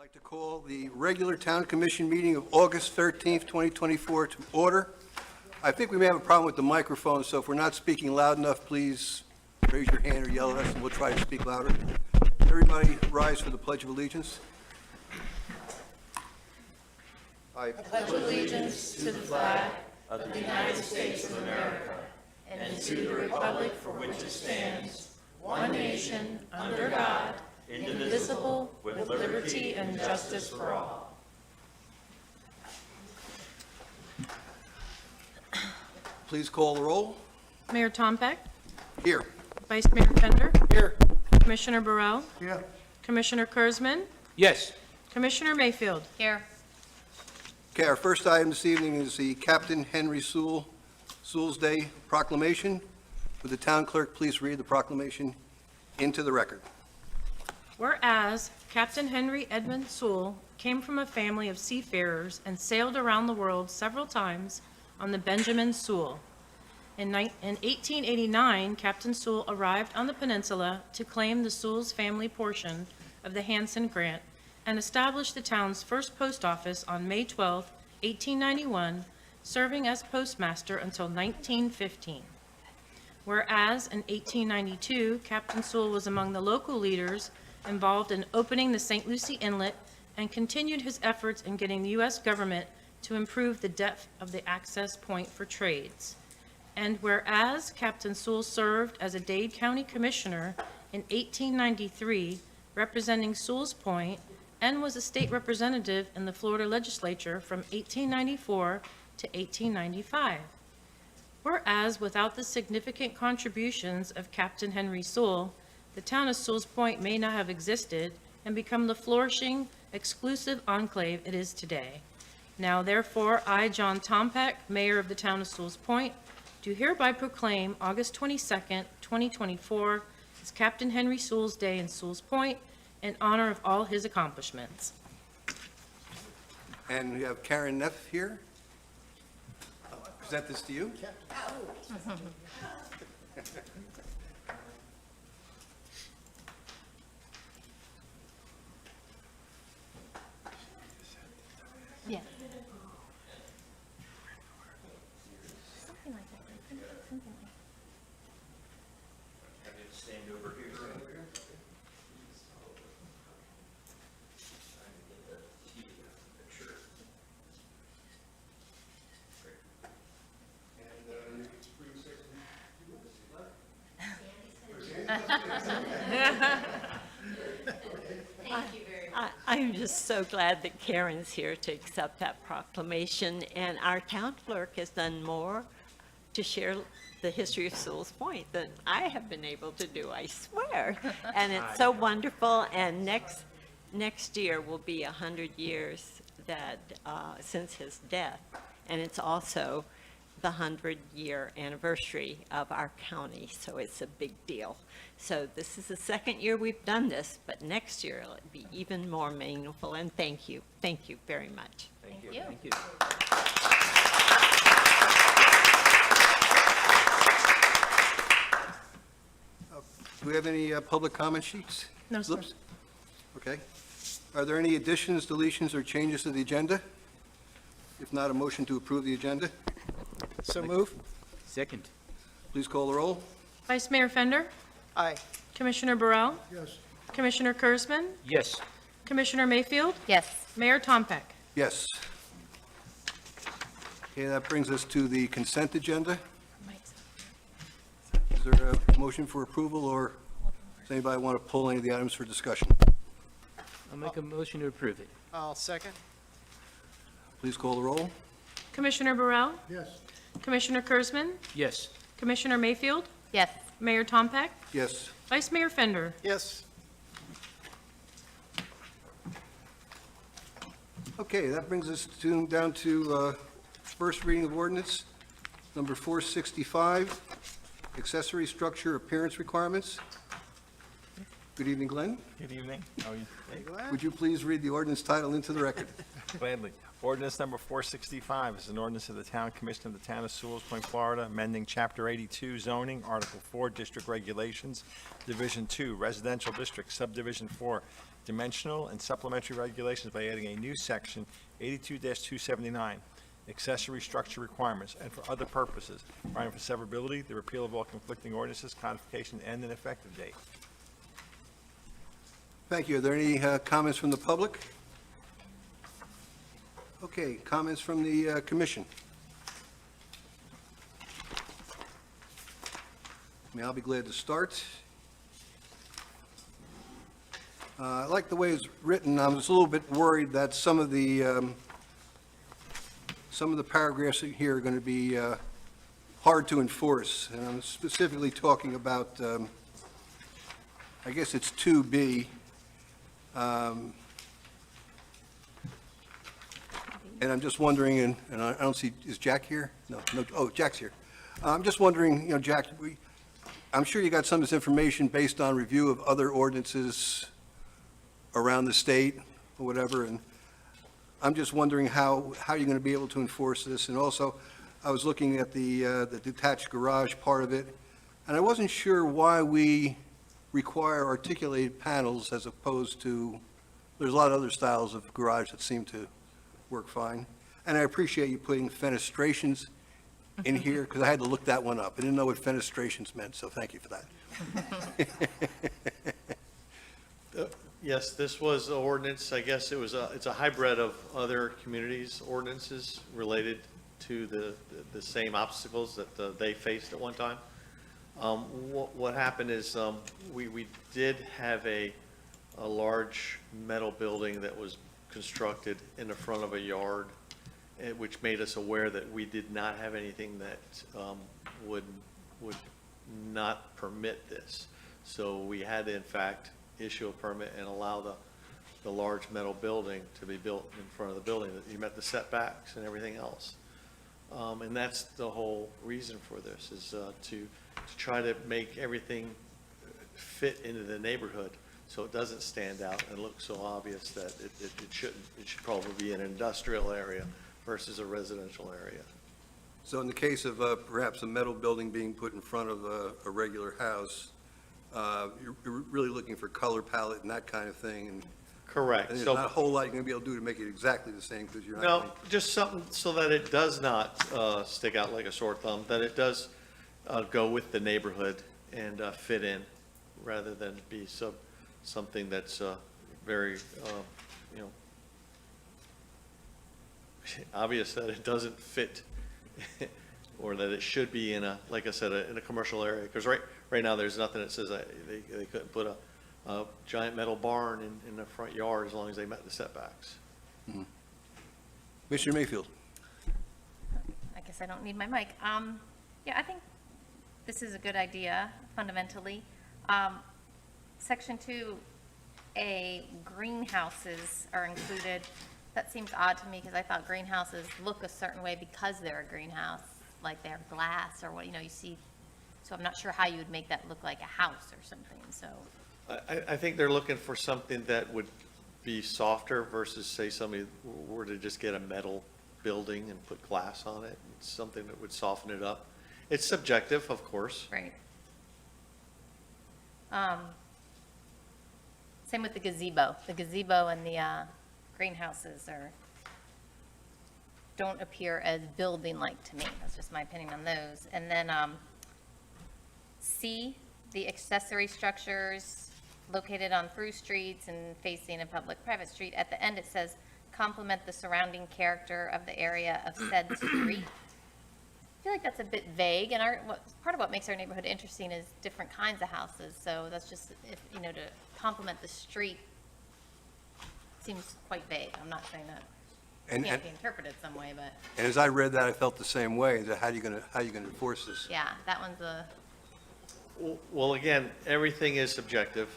I'd like to call the regular Town Commission meeting of August 13th, 2024 to order. I think we may have a problem with the microphone, so if we're not speaking loud enough, please raise your hand or yell at us, and we'll try to speak louder. Everybody rise for the Pledge of Allegiance. I pledge allegiance to the flag of the United States of America and to the republic for which it stands, one nation, under God, indivisible, with liberty and justice for all. Please call the roll. Mayor Tompeck, Here. Vice Mayor Fender, Here. Commissioner Burrell, Here. Commissioner Kurzman, Yes. Commissioner Mayfield. Here. Okay, our first item this evening is the Captain Henry Sewell's Day proclamation. Would the town clerk please read the proclamation into the record? Whereas Captain Henry Edmund Sewall came from a family of seafarers and sailed around the world several times on the Benjamin Sewell. In 1889, Captain Sewall arrived on the peninsula to claim the Sewell's family portion of the Hanson Grant and established the town's first post office on May 12, 1891, serving as postmaster until 1915. Whereas in 1892, Captain Sewell was among the local leaders involved in opening the St. Lucie Inlet and continued his efforts in getting the U.S. government to improve the depth of the access point for trades. And whereas Captain Sewell served as a Dade County Commissioner in 1893, representing Sewell's Point, and was a state representative in the Florida legislature from 1894 to 1895. Whereas without the significant contributions of Captain Henry Sewell, the town of Sewell's Point may not have existed and become the flourishing, exclusive enclave it is today. Now therefore, I, John Tompeck, Mayor of the town of Sewell's Point, do hereby proclaim August 22nd, 2024 as Captain Henry Sewell's Day in Sewell's Point in honor of all his accomplishments. And we have Karen Neff here. I'll present this to you. Yeah. Have you stand over here? I'm just so glad that Karen's here to accept that proclamation, and our town clerk has done more to share the history of Sewell's Point than I have been able to do, I swear. And it's so wonderful, and next year will be 100 years that since his death, and it's also the 100-year anniversary of our county, so it's a big deal. So this is the second year we've done this, but next year it'll be even more meaningful, and thank you very much. Thank you. Thank you. Thank you. Do we have any public comment sheets? No, sir. Slips? Okay. Are there any additions, deletions, or changes to the agenda? If not, a motion to approve the agenda. So move. Second. Please call the roll. Vice Mayor Fender, Aye. Commissioner Burrell, Yes. Commissioner Kurzman, Yes. Commissioner Mayfield, Yes. Mayor Tompeck. Yes. Okay, that brings us to the consent agenda. Is there a motion for approval, or does anybody want to pull any of the items for discussion? I'll make a motion to approve it. I'll second. Please call the roll. Commissioner Burrell, Yes. Commissioner Kurzman, Yes. Commissioner Mayfield, Yes. Mayor Tompeck, Yes. Vice Mayor Fender. Yes. Okay, that brings us down to first reading of ordinance, number 465, accessory structure appearance requirements. Good evening, Glenn. Good evening. How are you? Would you please read the ordinance title into the record? Gladly. Ordinance number 465 is an ordinance of the Town Commission of the Town of Sewell, Point, Florida, amending Chapter 82 zoning, Article 4, District Regulations, Division 2, Residential District, Subdivision 4, Dimensional and Supplementary Regulations by adding a new section, 82-279, accessory structure requirements, and for other purposes, providing for severability, the repeal of all conflicting ordinances, codification, and an effective date. Thank you. Are there any comments from the public? Okay, comments from the commission? I'll be glad to start. I like the way it's written. I'm just a little bit worried that some of the paragraphs here are going to be hard to enforce, and I'm specifically talking about, I guess it's 2B. And I'm just wondering, and I don't see, is Jack here? No, oh, Jack's here. I'm just wondering, Jack, I'm sure you got some of this information based on review of other ordinances around the state or whatever, and I'm just wondering how you're going to be able to enforce this. And also, I was looking at the detached garage part of it, and I wasn't sure why we require articulated panels as opposed to, there's a lot of other styles of garage that seem to work fine. And I appreciate you putting fenestrations in here, because I had to look that one up. I didn't know what fenestrations meant, so thank you for that. Yes, this was an ordinance, I guess it's a hybrid of other communities' ordinances related to the same obstacles that they faced at one time. What happened is, we did have a large metal building that was constructed in the front of a yard, which made us aware that we did not have anything that would not permit this. So we had to, in fact, issue a permit and allow the large metal building to be built in front of the building, that you met the setbacks and everything else. And that's the whole reason for this, is to try to make everything fit into the neighborhood, so it doesn't stand out and look so obvious that it shouldn't. It should probably be an industrial area versus a residential area. So in the case of perhaps a metal building being put in front of a regular house, you're really looking for color palette and that kind of thing, and Correct. there's So, not a whole lot you're going to be able to do to make it exactly the same, because you're not. no, going to- just something so that it does not stick out like a sore thumb, that it does go with the neighborhood and fit in, rather than be something that's very, obvious that it doesn't fit, or that it should be in like I said, in a commercial area. Because right now, there's nothing that says they couldn't put a giant metal barn in the front yard as long as they met the setbacks. Mr. Mayfield? I guess I don't need my mic. Yeah, I think this is a good idea fundamentally. Section 2A, greenhouses are included. That seems odd to me, because I thought greenhouses look a certain way because they're a greenhouse, like they're glass or what, you see. So I'm not sure how you would make that look like a house or something, so. I think they're looking for something that would be softer versus, say, somebody were to just get a metal building and put glass on it. It's something that would soften it up. It's subjective, of course. Right. Same with the gazebo. The gazebo and the greenhouses don't appear as building-like to me. That's just my opinion on those. And then C, the accessory structures located on through streets and facing a public-private street. At the end, it says, complement the surrounding character of the area of said street. I feel like that's a bit vague, and part of what makes our neighborhood interesting is different kinds of houses, so that's just, to complement the street seems quite vague. I'm not saying that And- can't be interpreted some way, but, And as I read that, I felt the same way, that how are you going to enforce this? yeah, that one's a, Well, again, everything is subjective,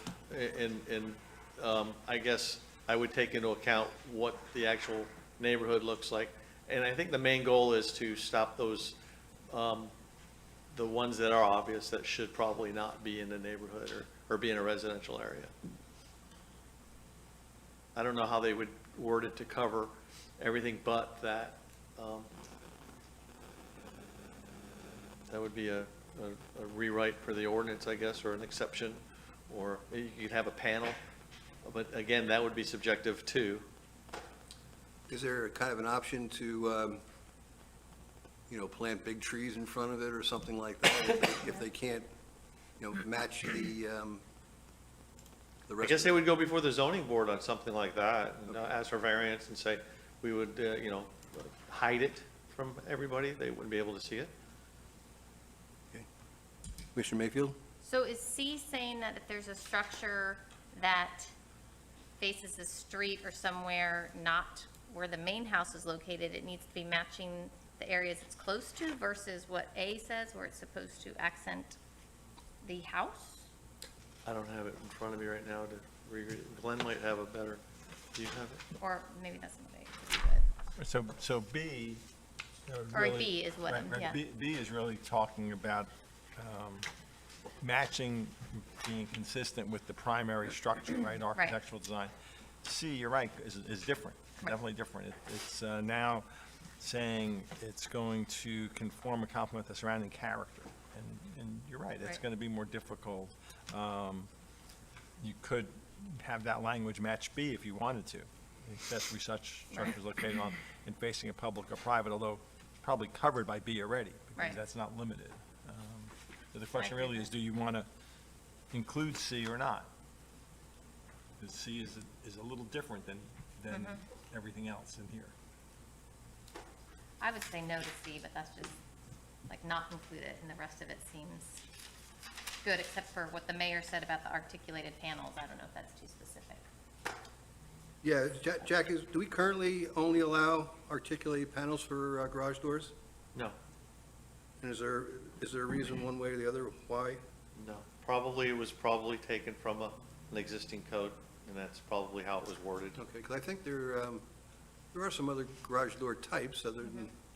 and I guess I would take into account what the actual neighborhood looks like. And I think the main goal is to stop those, the ones that are obvious that should probably not be in the neighborhood, or or be in a residential area. I don't know how they would word it to cover everything but that. That would be a rewrite for the ordinance, I guess, or an exception, or maybe you could have a panel. But again, that would be subjective too. Is there kind of an option to, plant big trees in front of it or something like that if they can't, match the I rest? guess they would go before the zoning board on something like that, and ask for variance and say, we would, hide it from everybody, they wouldn't be able to see it. Commissioner Mayfield? So is C saying that if there's a structure that faces the street or somewhere not where the main house is located, it needs to be matching the areas it's close to versus what A says, where it's supposed to accent the house? I don't have it in front of me right now to read it. Glenn might have a better, do you have it? Or maybe that's not A, So B. Or really- B is what I'm- right, yeah. B is really talking about matching, being consistent with the primary structure, right, architectural design. C, you're right, is different, Right. definitely different. It's now saying it's going to conform and complement the surrounding character. And you're right, it's Right. going to be more difficult. You could have that language match B if you wanted to. Accessory such structures located on and facing a public or private, although probably covered by B already, because Right. that's not limited. So the question I agree. really is, do you want to include C or not? Because C is a little different than Mm-hmm. everything else in here. I would say no to C, but that's just, like, not include it, and the rest of it seems good, except for what the mayor said about the articulated panels. I don't know if that's too specific. Yeah, Jack, do we currently only allow articulated panels for garage doors? No, And is there a reason one way or the other why? no. Probably, it was probably taken from an existing code, and that's probably how it was worded. Okay, because I think there are some other garage door types other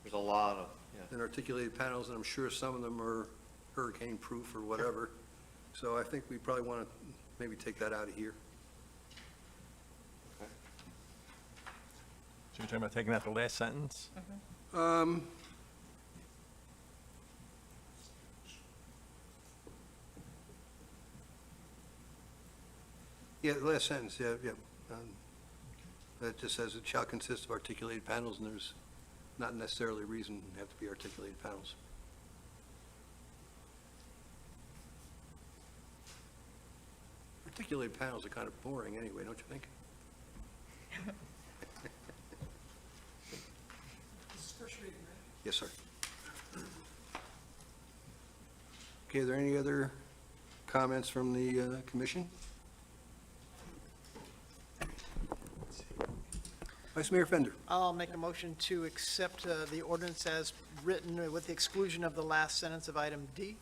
There's a lot of, yeah. than articulated panels, and I'm sure some of them are hurricane-proof or whatever. So I think we probably want to maybe take that out of here. Okay. So you're talking about taking out the last sentence? Yeah, the last sentence, yeah. That just says it shall consist of articulated panels, and there's not necessarily a reason to have to be articulated panels. Articulated panels are kind of boring anyway, don't you think? Yes, sir. Okay, are there any other comments from the commission? Vice Mayor Fender. I'll make a motion to accept the ordinance as written with the exclusion of the last sentence of item D.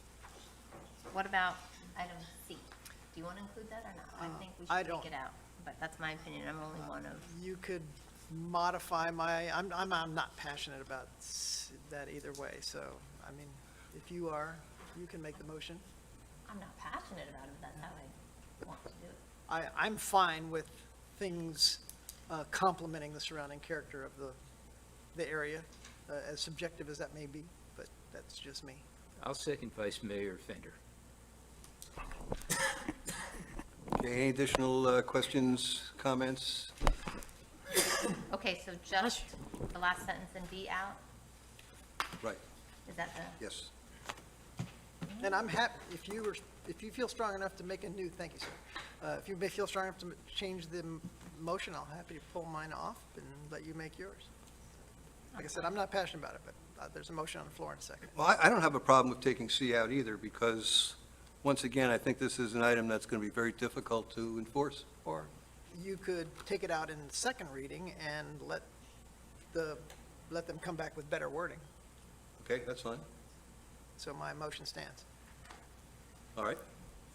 What about item C? Do you want to include that or not? I think we I should don't. take it out, but that's my opinion. I'm only one of, You could modify my, I'm not passionate about that either way, so, I mean, if you are, you can make the motion. I'm not passionate about it, but that's how I want to do it. I'm fine with things complementing the surrounding character of the area, as subjective as that may be, but that's just me. I'll second Vice Mayor Fender. Okay, any additional questions, comments? Okay, so just the last sentence in B out? Right, Is that the, yes. And I'm happy, if you feel strong enough to make a new, thank you, sir. If you may feel strong enough to change the motion, I'll happy to pull mine off and let you make yours. Like I said, I'm not passionate about it, but there's a motion on the floor in a second. Well, I don't have a problem with taking C out either, because, once again, I think this is an item that's going to be very difficult to enforce. Or you could take it out in the second reading and let them come back with better wording. Okay, that's fine. So my motion stands. All right.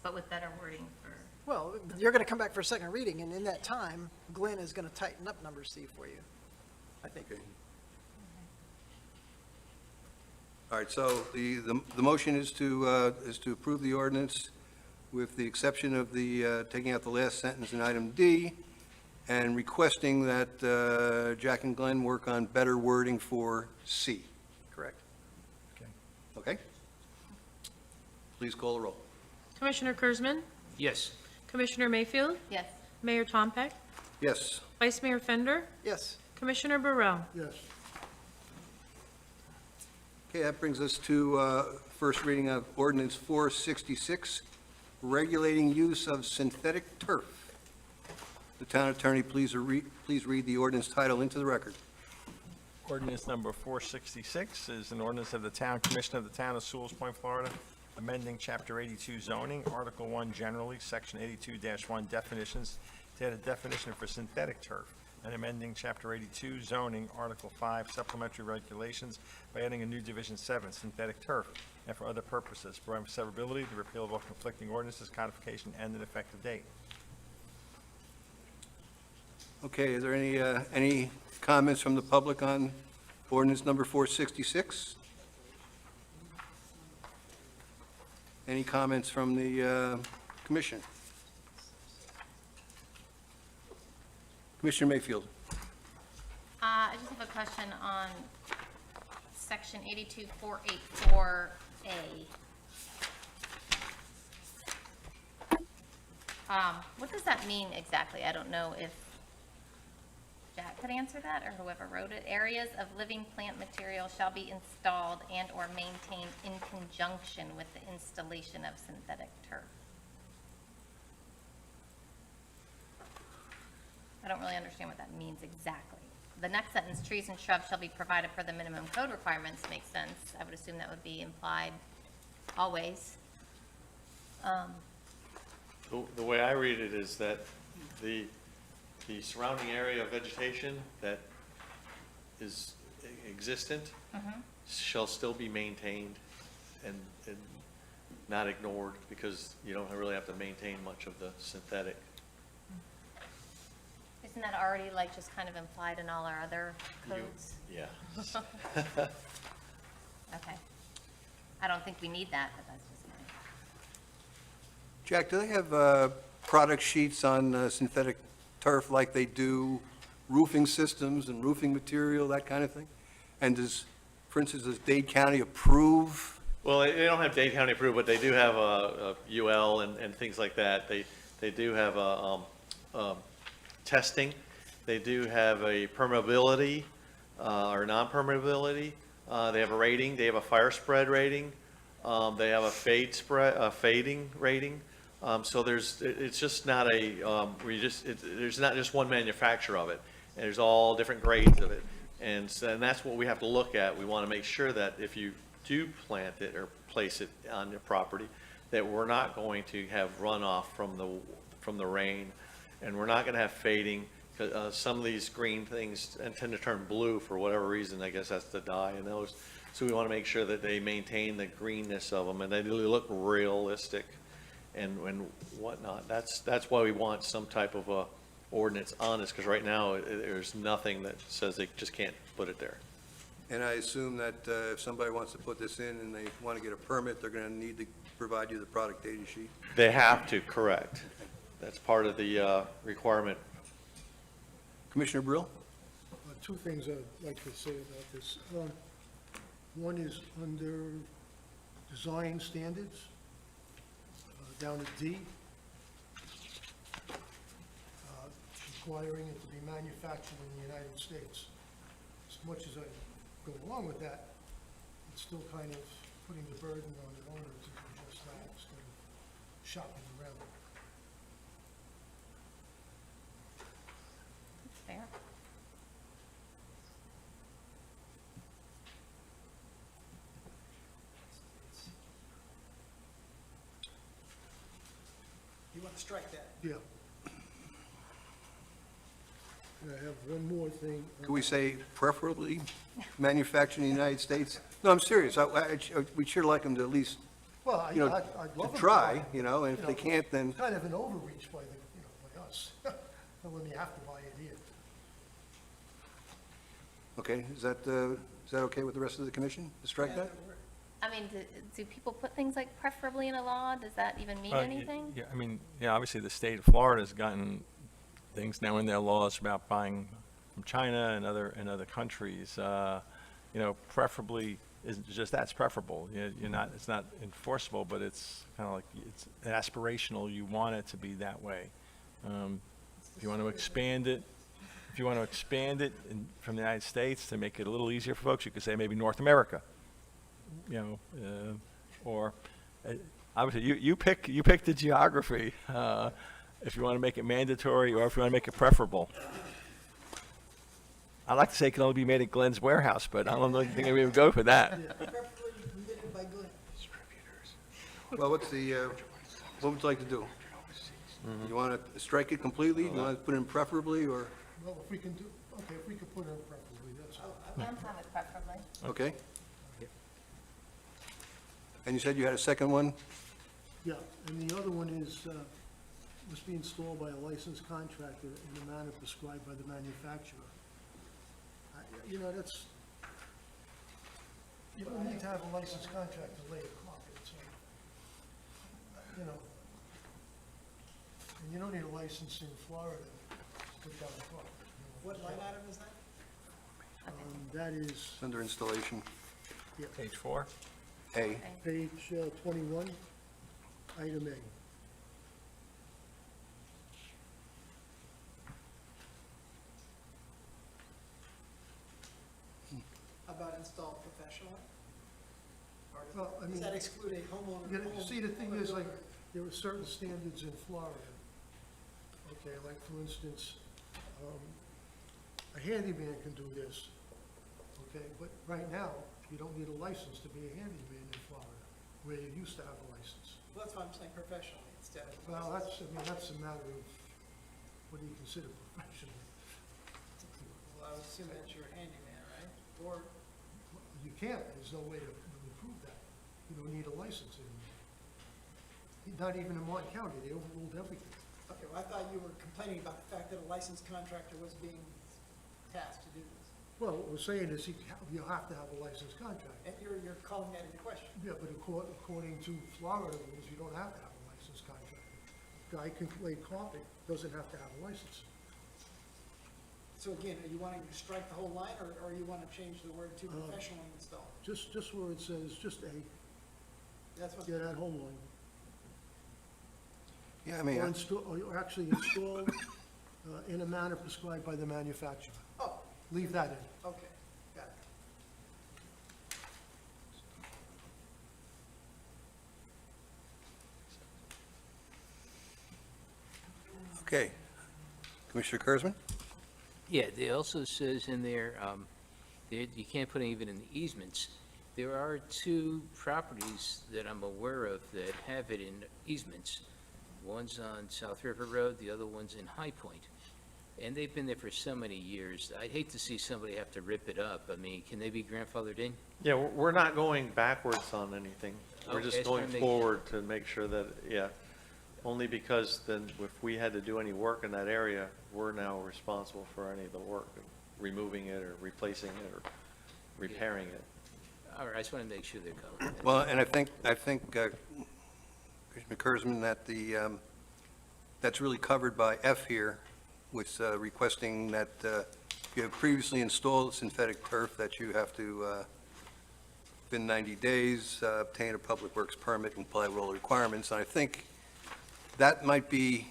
but with better wording for, Well, you're going to come back for a second reading, and in that time, Glenn is going to tighten up number C for you, I think. Okay. All right, so the motion is to approve the ordinance with the exception of the, taking out the last sentence in item D, and requesting that Jack and Glenn work on better wording for C. Correct? Okay? Please call the roll. Commissioner Kurzman? Yes. Commissioner Mayfield? Yes. Mayor Tompeck? Yes. Vice Mayor Fender? Yes. Commissioner Burrell? Yes. Okay, that brings us to first reading of ordinance 466, regulating use of synthetic turf. The town attorney, please read the ordinance title into the record. Ordinance number 466 is an ordinance of the Town Commission of the Town of Sewell Point, Florida, amending Chapter 82 zoning, Article 1 generally, Section 82-1 definitions, to add a definition for synthetic turf, and amending Chapter 82 zoning, Article 5 supplementary regulations by adding a new Division 7, synthetic turf, and for other purposes, providing for severability, the repeal of all conflicting ordinances, codification, and an effective date. Okay, is there any comments from the public on ordinance number 466? Any comments from the commission? Commissioner Mayfield? I just have a question on section 82484A. What does that mean exactly? I don't know if Jack could answer that, or whoever wrote it. Areas of living plant material shall be installed and/or maintained in conjunction with the installation of synthetic turf. I don't really understand what that means exactly. The next sentence, trees and shrubs shall be provided for the minimum code requirements, makes sense. I would assume that would be implied always. The way I read it is that the surrounding area of vegetation that is existent shall still be maintained and not ignored, because you don't really have to maintain much of the synthetic. Isn't that already like just kind of implied in all our other codes? Yeah. Okay. I don't think we need that, but that's just my, Jack, do they have product sheets on synthetic turf like they do roofing systems and roofing material, that kind of thing? And does, for instance, does Dade County approve? Well, they don't have Dade County approved, but they do have a UL and things like that. They do have testing. They do have a permeability or non-permeability. They have a rating. They have a fire spread rating. They have a fading rating. So it's just not there's not just one manufacturer of it. And there's all different grades of it. And that's what we have to look at. We want to make sure that if you do plant it or place it on your property, that we're not going to have runoff from the rain, and we're not going to have fading. Some of these green things tend to turn blue for whatever reason. I guess that's the dye in those. So we want to make sure that they maintain the greenness of them and they really look realistic and whatnot. That's why we want some type of a ordinance on this, because right now there's nothing that says they just can't put it there. And I assume that if somebody wants to put this in and they want to get a permit, they're going to need to provide you the product data sheet? They have to, correct. That's part of the requirement. Commissioner Brill? Two things I'd like to say about this. One is under design standards, down at D, requiring it to be manufactured in the United States. As much as I go along with that, it's still kind of putting the burden on the owner to do just that instead of shopping around. fair. You want to strike that? Yeah. And I have one more thing. Could we say preferably manufactured in the United States? No, I'm serious. We'd sure like them to at least, Well, I'd love them to try, and if they can't, then, It's kind of an overreach by by us. When you have to buy it here. okay, is that okay with the rest of the commission, to strike that? I mean, do people put things like preferably in a law? Does that even mean Y- anything? Yeah, I mean, yeah, obviously the state of Florida has gotten things now in their laws about buying from China and other countries. You know, preferably isn't just that's preferable. You're not, it's not enforceable, but it's kind of like it's aspirational. You want it to be that way. If you want to expand it, from the United States to make it a little easier for folks, you could say maybe North America. You know, or obviously you pick the geography. If you want to make it mandatory or if you want to make it preferable. I'd like to say it can only be made at Glenn's warehouse, but I don't think I would even go for that. Preferably permitted by Glenn. Well, what would you like to do? You want to strike it completely? You want to put in preferably, or, Well, if we can do, okay, if we could put in preferably, that's all. I'm fine with preferably. okay? And you said you had a second one? Yeah, and the other one is, must be installed by a licensed contractor in a manner prescribed by the manufacturer. You know, that's, you don't need to have a licensed contractor lay a carpet, so, you know. And you don't need a license in Florida to put down a carpet. You know. What line item is that? That is It's under installation, Page 4. A. page 21, item A. How about installed professionally? Or Well, I does mean, that exclude a homeowner? You know, see, the thing is, like, there are certain standards in Florida. Okay, like, for instance, a handyman can do this, okay? But right now, you don't need a license to be a handyman in Florida, where you used to have a license. Well, that's why I'm saying professionally instead of. Well, that's a matter of, what do you consider professional? Well, I would assume that's your handyman, right? Or, You can't, there's no way to really prove that. You don't need a license anymore. Not even in Martin County, they overruled everything. okay, well, I thought you were complaining about the fact that a licensed contractor was being tasked to do this. Well, what we're saying is you have to have a licensed contractor. And you're calling that into question. Yeah, but according to Florida rules, you don't have to have a licensed contractor. Guy can lay carpet, doesn't have to have a license. So again, are you wanting to strike the whole line, or you want to change the word to professionally installed? Just where it says, just A, That's what, yeah, that whole line. Yeah, I mean, Or actually installed in a manner prescribed by the manufacturer. oh, Leave that in. okay, got it. okay. Commissioner Kurzman? Yeah, it also says in there, you can't put even in the easements. There are two properties that I'm aware of that have it in easements. One's on South River Road, the other one's in High Point. And they've been there for so many years. I'd hate to see somebody have to rip it up. I mean, can they be grandfathered in? Yeah, we're not going backwards on anything. We're Okay, just just going trying to make- forward to make sure that, yeah, only because then if we had to do any work in that area, we're now responsible for any of the work, removing it or replacing it or repairing it. All right, I just want to make sure they're covered. Well, and I think, Commissioner Kurzman, that that's really covered by F here, which requesting that if you have previously installed synthetic turf, that you have to, within 90 days, obtain a public works permit and comply with all the requirements. And I think that might be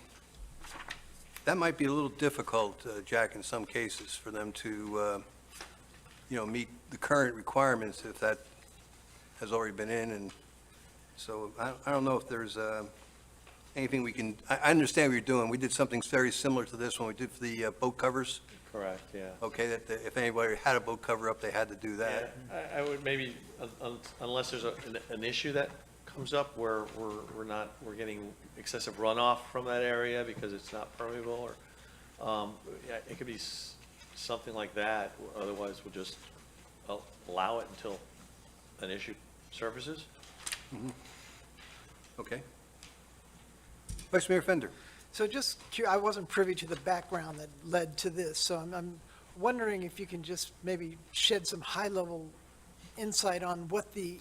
a little difficult, Jack, in some cases, for them to, meet the current requirements if that has already been in. And so I don't know if there's anything we can, I understand what you're doing. We did something very similar to this when we did for the boat covers. Correct, yeah. Okay, that if anybody had a boat cover up, they had to do that. Yeah, I would maybe, unless there's an issue that comes up where we're getting excessive runoff from that area because it's not permeable, or, yeah, it could be something like that. Otherwise, we'll just allow it until an issue surfaces. Okay. Vice Mayor Fender. So just, I wasn't privy to the background that led to this, so I'm wondering if you can just maybe shed some high-level insight on what the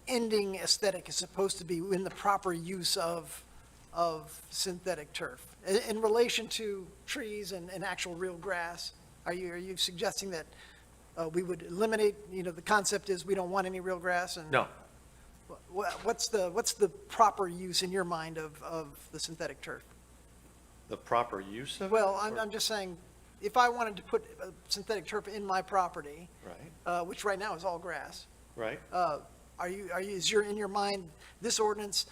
ending aesthetic is supposed to be in the proper use of synthetic turf? In relation to trees and actual real grass, are you suggesting that we would eliminate, the concept is we don't want any real grass? And No, what's the proper use in your mind of the synthetic turf? the proper use of it? Well, or- I'm just saying, if I wanted to put synthetic turf in my property, Right, which right now is all grass, right. in your mind, this ordinance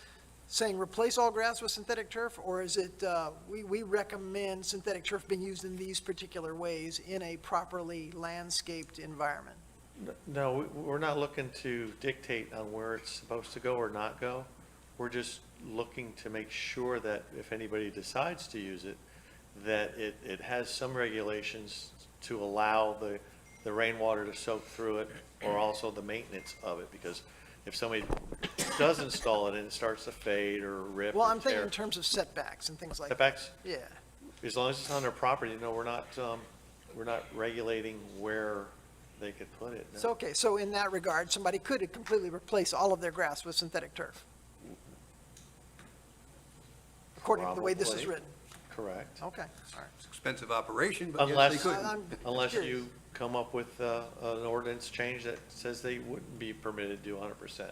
saying replace all grass with synthetic turf? Or is it, we recommend synthetic turf being used in these particular ways in a properly landscaped environment? No, we're not looking to dictate on where it's supposed to go or not go. We're just looking to make sure that if anybody decides to use it, that it has some regulations to allow the rainwater to soak through it, or also the maintenance of it, because if somebody does install it and it starts to fade or rip Well, or I'm thinking tear. in terms of setbacks and things like that. Setbacks, Yeah. as long as it's on their property, no, we're not regulating where they could put it. no. So, okay, so in that regard, somebody could completely replace all of their grass with synthetic turf? According to the way this is Probably. written? Correct. Okay, all right. It's an expensive operation, but yes, Unless, they could. unless curious. you come up with an ordinance change that says they wouldn't be permitted to do 100%.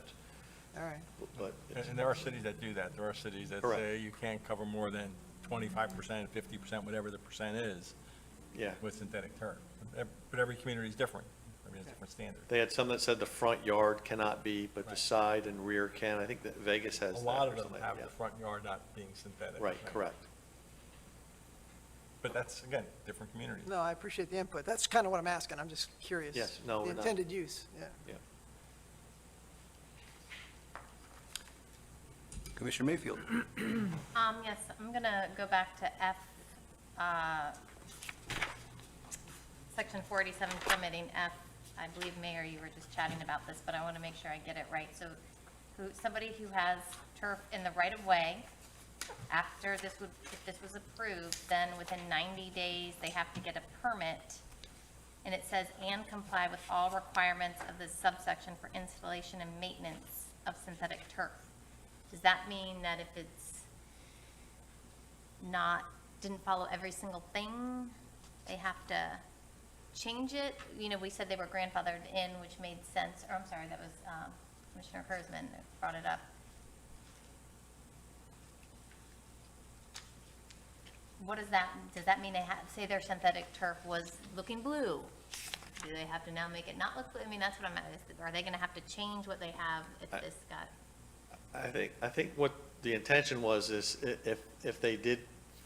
All right. But it's- And there are cities that do that. There are cities that Correct. say you can't cover more than 25%, 50%, whatever the percent is, yeah, with synthetic turf. But every community is different. Every has different standards. they had some that said the front yard cannot be, but the side and rear can. I think that Vegas has A that. lot or of them something, have yeah. the front yard not being synthetic. Right, correct. But that's, again, different communities. No, I appreciate the input. That's kind of what I'm asking. I'm just curious. Yes, no, The we're not. intended use, yeah. Yeah. Commissioner Mayfield. Yes, I'm gonna go back to F, section 487 permitting F. I believe, Mayor, you were just chatting about this, but I want to make sure I get it right. So somebody who has turf in the right of way, after this would, if this was approved, then within 90 days, they have to get a permit. And it says, and comply with all requirements of this subsection for installation and maintenance of synthetic turf. Does that mean that if it's didn't follow every single thing, they have to change it? We said they were grandfathered in, which made sense, or I'm sorry, that was Commissioner Hersman that brought it up. What does that mean they have, say their synthetic turf was looking blue? Do they have to now make it not look blue? I mean, that's what I'm at, are they gonna have to change what they have if this got? I think what the intention was is if they did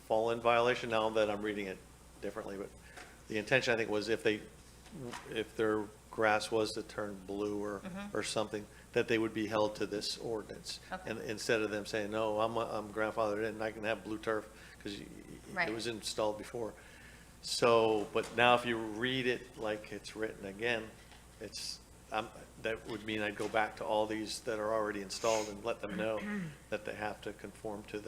fall in violation, now that I'm reading it differently, but the intention, I think, was if their grass was to turn blue or something, that they would be held to this ordinance. Okay. And instead of them saying, no, I'm grandfathered in, I can have blue turf, because Right. it was installed before. So, but now if you read it like it's written again, that would mean I'd go back to all these that are already installed and let them know that they have to conform to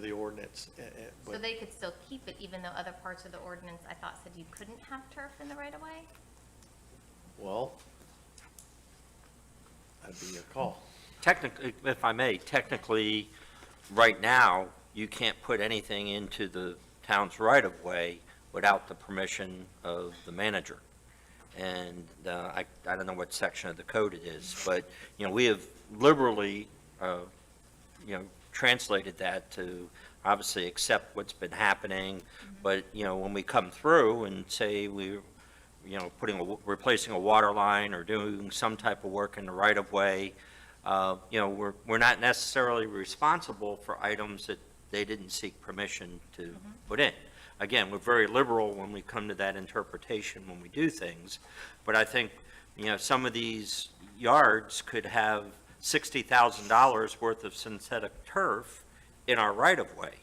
the ordinance. So But- they could still keep it even though other parts of the ordinance, I thought, said you couldn't have turf in the right of way? Well, that'd be your call. Technically, if I may, technically, right now, you can't put anything into the town's right-of-way without the permission of the manager. And I don't know what section of the code it is, but, we have liberally, translated that to obviously accept what's been happening. But, when we come through and say we're, replacing a water line or doing some type of work in the right-of-way, we're not necessarily responsible for items that they didn't seek permission to put in. Again, we're very liberal when we come to that interpretation when we do things, but I think, some of these yards could have $60,000 worth of synthetic turf in our right-of-way.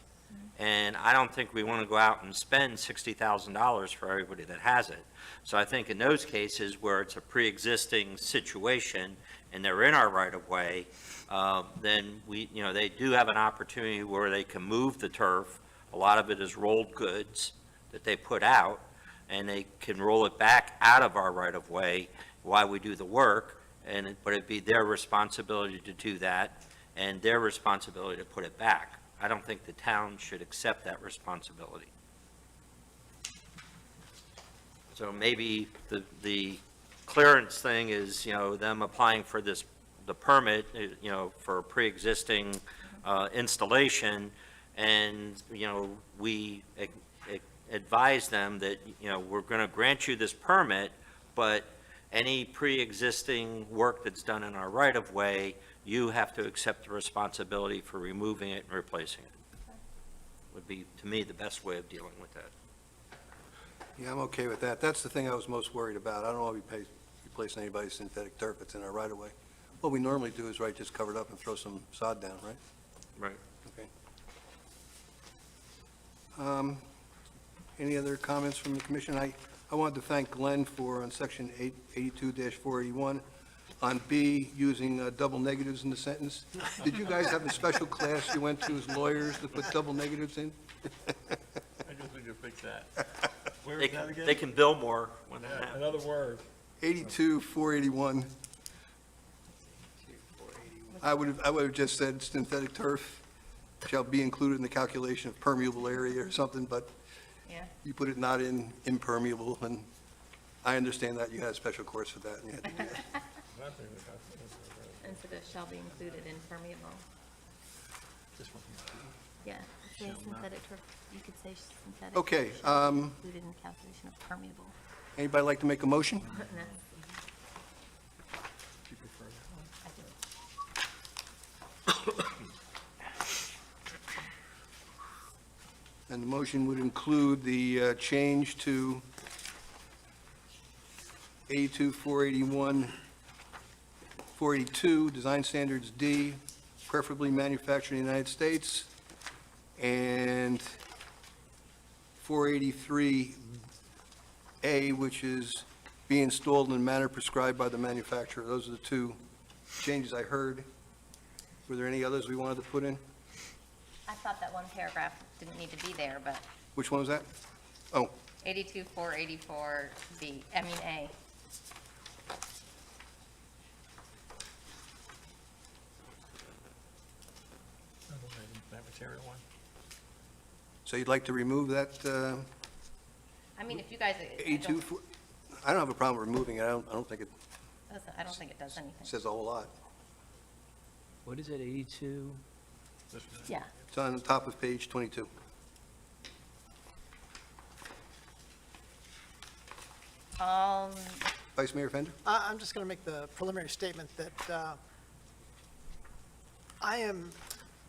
And I don't think we want to go out and spend $60,000 for everybody that has it. So I think in those cases where it's a pre-existing situation and they're in our right-of-way, then they do have an opportunity where they can move the turf. A lot of it is rolled goods that they put out, and they can roll it back out of our right-of-way while we do the work, but it'd be their responsibility to do that, and their responsibility to put it back. I don't think the town should accept that responsibility. So maybe the clearance thing is, them applying for the permit, for a pre-existing installation, and, we advise them that, we're going to grant you this permit, but any pre-existing work that's done in our right-of-way, you have to accept the responsibility for removing it and replacing it. Would be, to me, the best way of dealing with that. Yeah, I'm okay with that. That's the thing I was most worried about. I don't want to be replacing anybody's synthetic turf that's in our right-of-way. What we normally do is, right, just cover it up and throw some sod down, right? Right. Okay. Any other comments from the commission? I wanted to thank Glenn for, on section 82-481, on B, using double negatives in the sentence. Did you guys have a special class you went to as lawyers to put double negatives in? I just need to fix that. Where They is that again? they can bill more when that Yeah, happens. another word. 82-481. I would have just said synthetic turf shall be included in the calculation of permeable area or something, but Yeah. you put it not in impermeable, and I understand that you had a special course for that, and you had to do that. Instead of shall be included in permeable. Yeah, say synthetic turf, you could say synthetic. Okay, shall be included in the calculation of permeable. Anybody like to make a motion? No. And the motion would include the change to 82-481, 482, Design Standards D, preferably manufactured in the United States, and 483A, which is be installed in a manner prescribed by the manufacturer. Those are the two changes I heard. Were there any others we wanted to put in? I thought that one paragraph didn't need to be there, but Which one was that? Oh, 82-484B, I mean A. That material one? so you'd like to remove that I mean, if you guys, 82? I don't have a problem removing it. I don't think it I don't think it does anything. says a whole lot. What is it, 82? Yeah. It's on the top of page 22. Vice Mayor Fender? I'm just going to make the preliminary statement that I am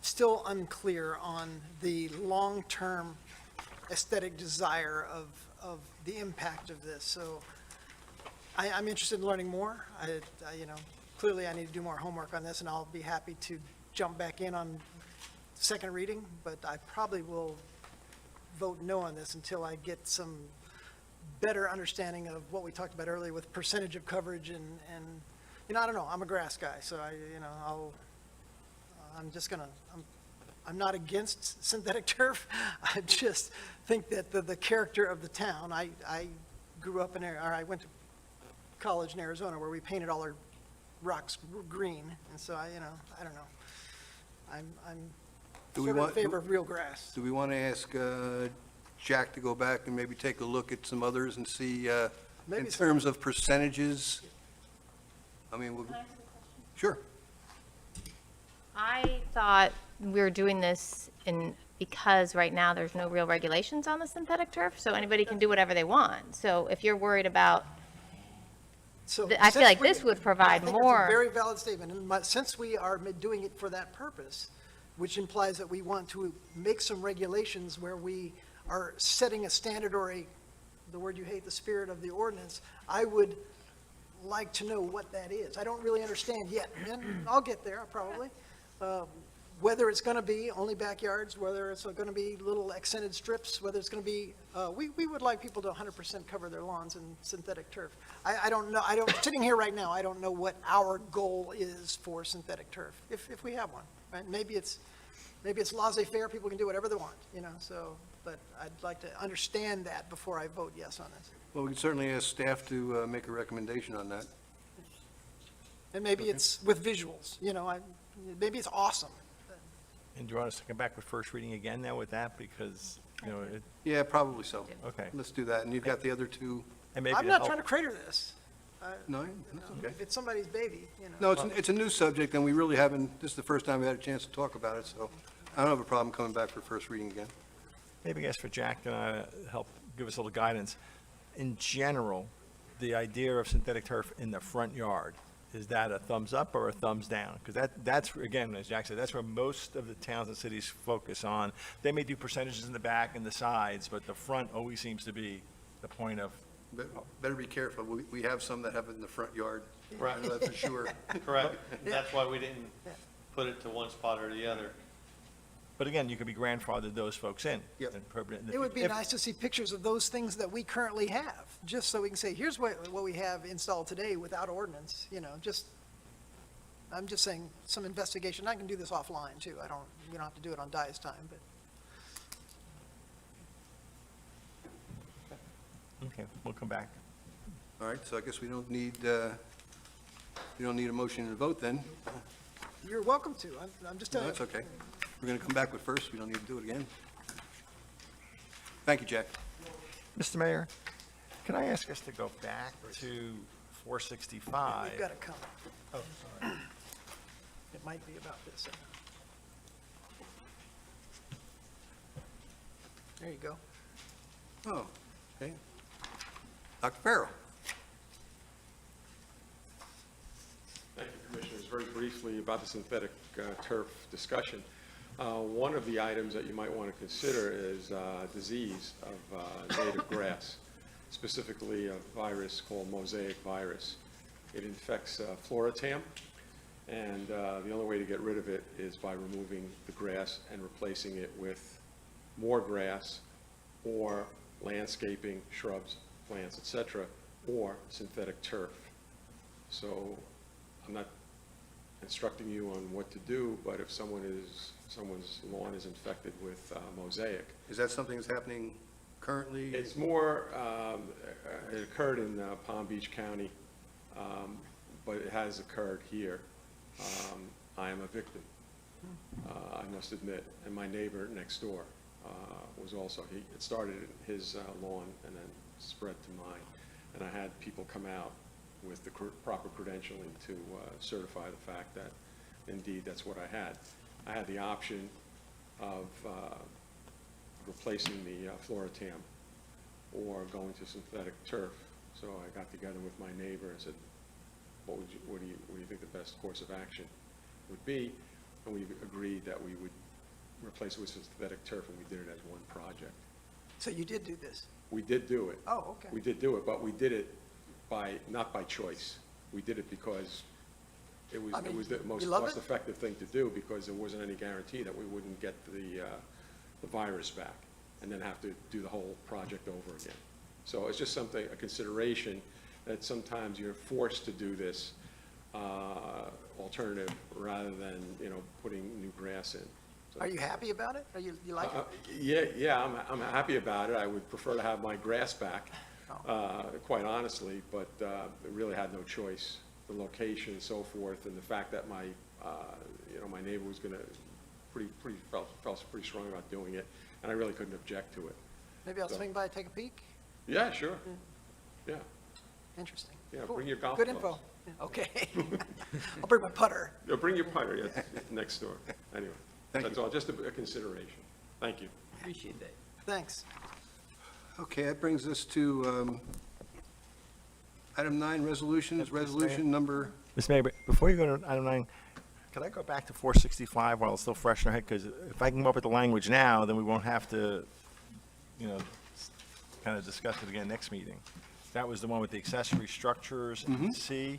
still unclear on the long-term aesthetic desire of the impact of this. So I'm interested in learning more. Clearly I need to do more homework on this, and I'll be happy to jump back in on second reading, but I probably will vote no on this until I get some better understanding of what we talked about earlier with percentage of coverage and I don't know, I'm a grass guy, so I'm not against synthetic turf. I just think that the character of the town, I grew up in, or I went to college in Arizona where we painted all our rocks green, and so I don't know. I'm Do we sort of in want- favor of real grass. Do we want to ask Jack to go back and maybe take a look at some others and see, in Maybe some- terms of percentages? I mean, sure. I thought we were doing this because right now there's no real regulations on the synthetic turf, so anybody can do whatever they want. So if you're worried about, So I feel like since we- this would provide I think more. it's a very valid statement, and since we are doing it for that purpose, which implies that we want to make some regulations where we are setting a standard or the word you hate, the spirit of the ordinance, I would like to know what that is. I don't really understand yet, and I'll get there, probably. Whether it's going to be only backyards, whether it's going to be little accented strips, whether it's going to be, we would like people to 100% cover their lawns in synthetic turf. I don't know, sitting here right now, I don't know what our goal is for synthetic turf, if we have one, right? Maybe it's laissez-faire, people can do whatever they want, so, but I'd like to understand that before I vote yes on this. Well, we can certainly ask staff to make a recommendation on that. And maybe it's with visuals, you know, maybe it's awesome. And do you want us to come back with first reading again now with that? Because, you know, Yeah, probably so. okay. Let's do that. And you've got the other two, And maybe I'm to not help- trying to crater this. no, that's okay. If it's somebody's baby, you know. No, it's a new subject, and we really haven't, this is the first time we had a chance to talk about it, so I don't have a problem coming back for first reading again. Maybe ask for Jack and I to help give us a little guidance. In general, the idea of synthetic turf in the front yard, is that a thumbs up or a thumbs down? Because that's, again, as Jack said, that's where most of the towns and cities focus on. They may do percentages in the back and the sides, but the front always seems to be the point of, Better be careful. We have some that have it in the front yard. Right. I know that for sure. Correct. That's why we didn't put it to one spot or the other. but again, you could be grandfathered those folks in. Yep. and permanent in the It would be if- nice to see pictures of those things that we currently have, just so we can say, here's what we have installed today without ordinance, you know, I'm just saying, some investigation. I can do this offline, too. We don't have to do it on Di's time, but. Okay, we'll come back. All right, so I guess we don't need a motion and a vote then. You're welcome to. I'm just No, telling you. that's okay. We're going to come back with first. We don't need to do it again. Thank you, Jack. Mr. Mayor, can I ask us to go back to 465? We've got it coming. Oh, sorry. It might be about this. There you go. Oh, okay. Dr. Farrell. Thank you, Commissioners. Very briefly about the synthetic turf discussion. One of the items that you might want to consider is disease of native grass, specifically a virus called mosaic virus. It infects Floratam, and the only way to get rid of it is by removing the grass and replacing it with more grass or landscaping, shrubs, plants, etc., or synthetic turf. So I'm not instructing you on what to do, but if someone's lawn is infected with mosaic, Is that something that's happening currently? it's more, it occurred in Palm Beach County, but it has occurred here. I am a victim, I must admit, and my neighbor next door was also, it started in his lawn and then spread to mine. And I had people come out with the proper credentialing to certify the fact that indeed that's what I had. I had the option of replacing the Floratam or going to synthetic turf. So I got together with my neighbor and said, what do you think the best course of action would be? And we agreed that we would replace it with synthetic turf, and we did it as one project. So you did do this? We did do it. Oh, okay. We did do it, but we did it not by choice. We did it because it I was mean, the most you love it? cost-effective thing to do, because there wasn't any guarantee that we wouldn't get the virus back and then have to do the whole project over again. So it's just something, a consideration, that sometimes you're forced to do this alternative rather than, putting new grass in. So- Are you happy about it? You like it? Yeah, I'm happy about it. I would prefer to have my grass back, quite honestly, but really had no choice. The location and so forth, and the fact that my neighbor was gonna felt pretty strong about doing it, and I really couldn't object to it. Maybe I'll So- swing by and take a peek? Yeah, sure. Yeah, Interesting. Yeah, Cool. bring your golf Good clubs. info. Yeah, okay. I'll bring my putter. Yeah, bring your putter, yeah, next door. Anyway, Thank that's all, just a consideration. Thank you. Appreciate that. Thanks. Okay, that brings us to item 9, resolutions, resolution number, Mr. Mayor, but before you go to item 9, could I go back to 465 while it's still fresh in our head? Because if I can come up with the language now, then we won't have to, kind of discuss it again next meeting. That was the one with the accessory structures in C.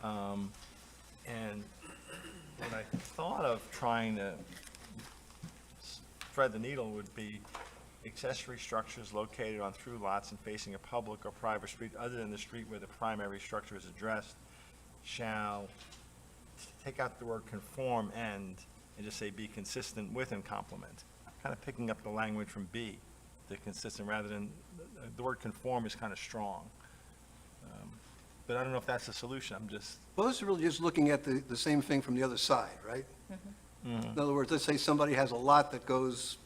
And what I thought of trying to thread the needle would be accessory structures located on through lots and facing a public or private street other than the street where the primary structure is addressed shall take out the word conform and just say be consistent with and complement. Kind of picking up the language from B, the consistent, rather than, the word conform is kind of strong. but I don't know if that's the solution. I'm just, Well, this is really just looking at the same thing from the other side, right? In other words, let's say somebody has a lot that goes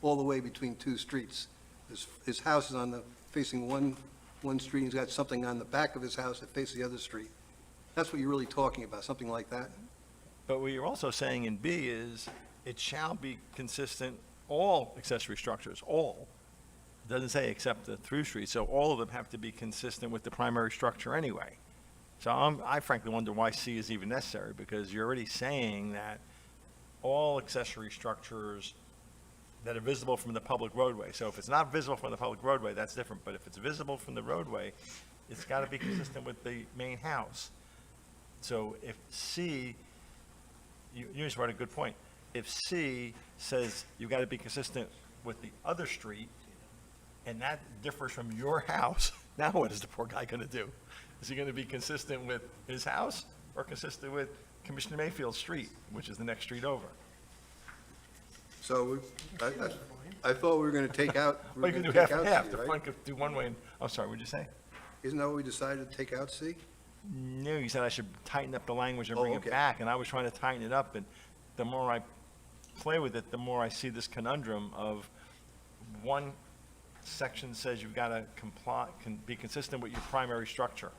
all the way between two streets. His house is facing one street, he's got something on the back of his house that faces the other street. That's what you're really talking about, something like that? but what you're also saying in B is it shall be consistent, all accessory structures, all. It doesn't say except the through street, so all of them have to be consistent with the primary structure anyway. So I frankly wonder why C is even necessary, because you're already saying that all accessory structures that are visible from the public roadway. So if it's not visible from the public roadway, that's different, but if it's visible from the roadway, it's got to be consistent with the main house. So if C, you just brought a good point. If C says you've got to be consistent with the other street, and that differs from your house, now what is the poor guy going to do? Is he going to be consistent with his house or consistent with Commissioner Mayfield's street, which is the next street over? So I thought we were going to take out. Well, you can do take half and out half. C, The right? front could do one way, and, I'm sorry, what'd you say? Isn't that what we decided to take out C? No, you said I should tighten up the language and Oh, bring it okay. back, and I was trying to tighten it up, and the more I play with it, the more I see this conundrum of one section says you've got to be consistent with your primary structure.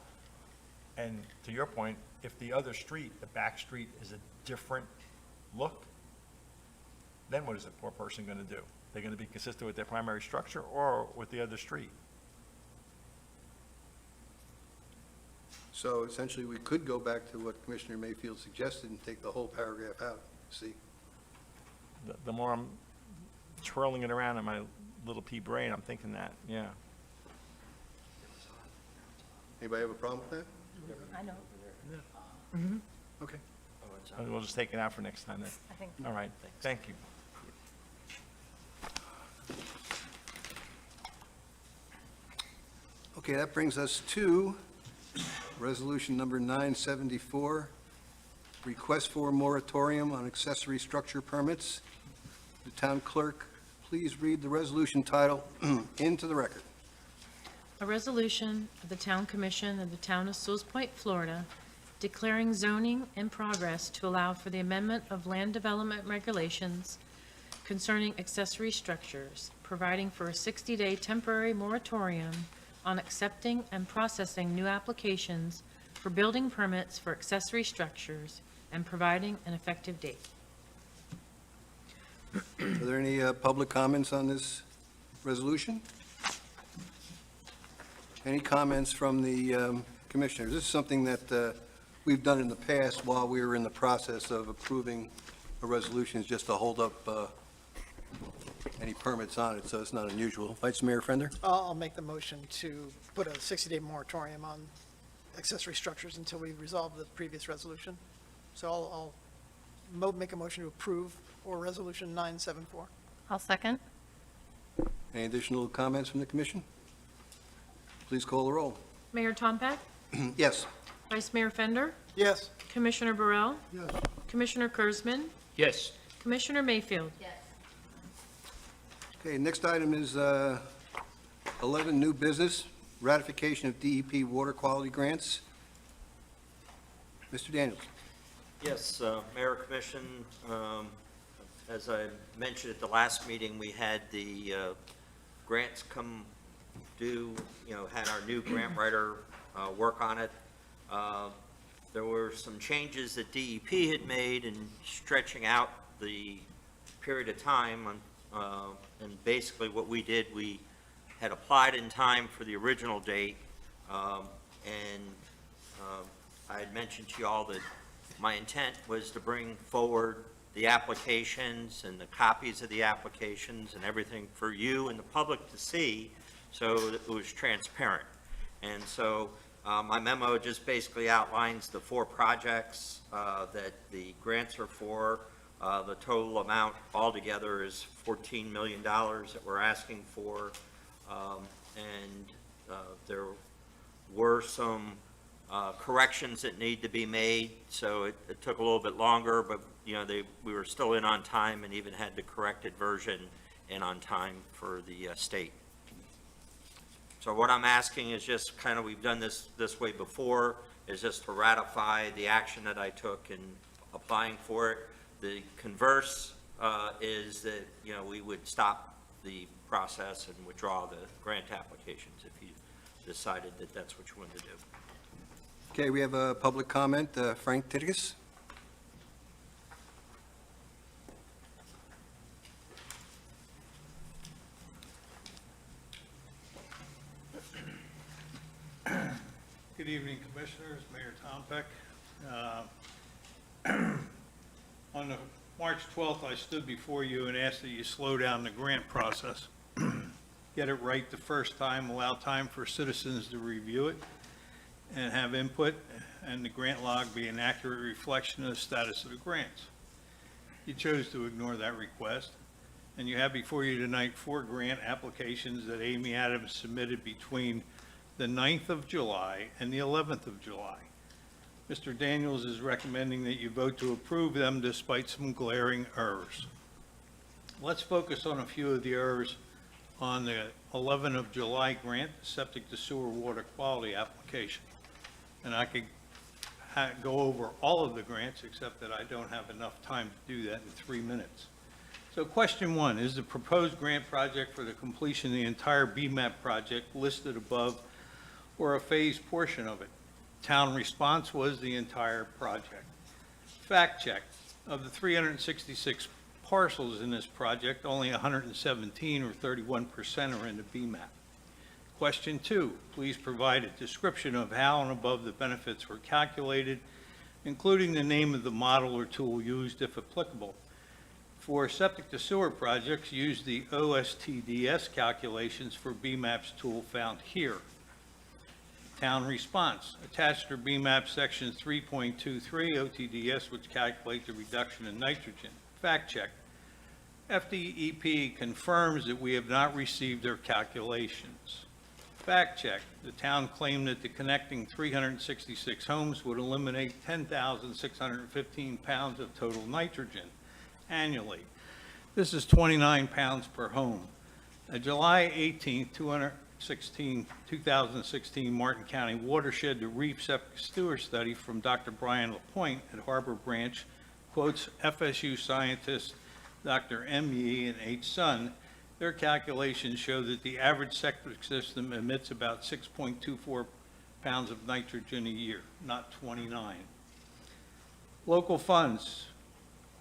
And to your point, if the other street, the back street, is a different look, then what is the poor person going to do? They're going to be consistent with their primary structure or with the other street? So essentially, we could go back to what Commissioner Mayfield suggested and take the whole paragraph out, C. The more I'm twirling it around in my little pea brain, I'm thinking that, yeah. Anybody have a problem with that? I know. Okay. We'll just take it out for next time then. I think. All right, thank you. Okay, that brings us to resolution number 974, request for a moratorium on accessory structure permits. The town clerk, please read the resolution title into the record. A resolution of the Town Commission of the Town of Sewell Point, Florida, declaring zoning in progress to allow for the amendment of land development regulations concerning accessory structures, providing for a 60-day temporary moratorium on accepting and processing new applications for building permits for accessory structures and providing an effective date. Are there any public comments on this resolution? Any comments from the commissioners? This is something that we've done in the past while we were in the process of approving a resolution, just to hold up any permits on it, so it's not unusual. Vice Mayor Frender? I'll make the motion to put a 60-day moratorium on accessory structures until we resolve the previous resolution. So I'll make a motion to approve or resolution 974. I'll second. Any additional comments from the commission? Please call the roll. Mayor Tompak, Yes. Vice Mayor Fender, Yes. Commissioner Burrell, Yes, Commissioner Kurzman, Yes. Commissioner Mayfield. Okay, next item is 11, new business, ratification of DEP water quality grants. Mr. Daniels. Yes, Mayor Commission, as I mentioned at the last meeting, we had the grants come due, had our new grant writer work on it. There were some changes that DEP had made in stretching out the period of time, and basically what we did, we had applied in time for the original date, and I had mentioned to you all that my intent was to bring forward the applications and the copies of the applications and everything for you and the public to see, so that it was transparent. And so my memo just basically outlines the 4 projects that the grants are for. The total amount altogether is $14 million that we're asking for. There were some corrections that need to be made, so it took a little bit longer, but, we were still in on time and even had the corrected version in on time for the state. So what I'm asking is just kind of, we've done this way before, is just to ratify the action that I took in applying for it. The converse is that, you know, we would stop the process and withdraw the grant applications if you decided that that's what you wanted to do. Okay, we have a public comment. Frank Titigus? Good evening, Commissioners, Mayor Tompeck. On the March 12th, I stood before you and asked that you slow down the grant process. Get it right the first time, allow time for citizens to review it and have input, and the grant log be an accurate reflection of the status of the grants. You chose to ignore that request, and you have before you tonight 4 grant applications that Amy Adams submitted between the 9th of July and the 11th of July. Mr. Daniels is recommending that you vote to approve them despite some glaring errors. Let's focus on a few of the errors on the 11th of July grant, septic to sewer water quality application. And I could go over all of the grants, except that I don't have enough time to do that in 3 minutes. So question 1, is the proposed grant project for the completion of the entire BMAP project listed above or a phased portion of it? Town response was the entire project. Fact check, of the 366 parcels in this project, only 117 or 31% are in the BMAP. Question 2, please provide a description of how and above the benefits were calculated, including the name of the model or tool used if applicable. For septic to sewer projects, use the OSTDS calculations for BMAP's tool found here. Town response, attached to BMAP section 3.23 OTDS, which calculates the reduction in nitrogen. Fact check, FDEP confirms that we have not received their calculations. Fact check, the town claimed that the connecting 366 homes would eliminate 10,615 pounds of total nitrogen annually. This is 29 pounds per home. A July 18, 2016 Martin County Watershed to Reef Septic Sewer Study from Dr. Brian LaPointe at Harbor Branch quotes FSU scientists Dr. M. Yee and H. Sun. Their calculations show that the average septic system emits about 6.24 pounds of nitrogen a year, not 29. Local funds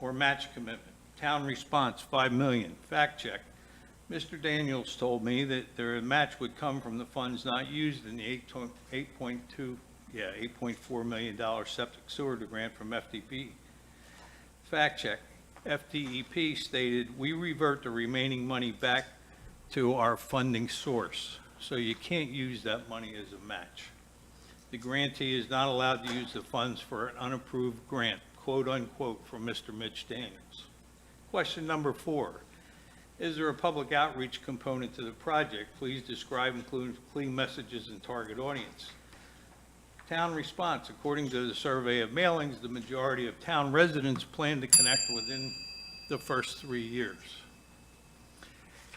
or match commitment. Town response, $5 million. Fact check. Mr. Daniels told me that their match would come from the funds not used in the $8.4 million septic sewer grant from FDP. Fact check. FDEP stated, we revert the remaining money back to our funding source, so you can't use that money as a match. The grantee is not allowed to use the funds for an unapproved grant, quote unquote, from Mr. Mitch Daniels. Question number 4, is there a public outreach component to the project? Please describe, including messages and target audience. Town response, according to the survey of mailings, the majority of town residents plan to connect within the first 3 years.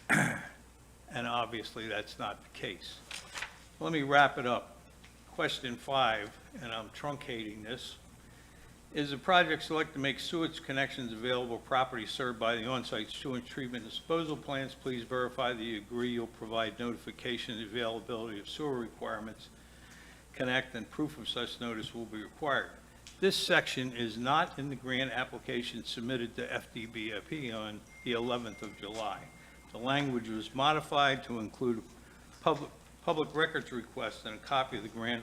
And obviously, that's not the case. Let me wrap it up. Question 5, and I'm truncating this. Is the project select to make sewage connections available property served by the on-site sewage treatment and disposal plants? Please verify that you agree you'll provide notification of the availability of sewer requirements. Connect and proof of such notice will be required. This section is not in the grant application submitted to FDBFE on the 11th of July. The language was modified to include public records requests, and a copy of the grant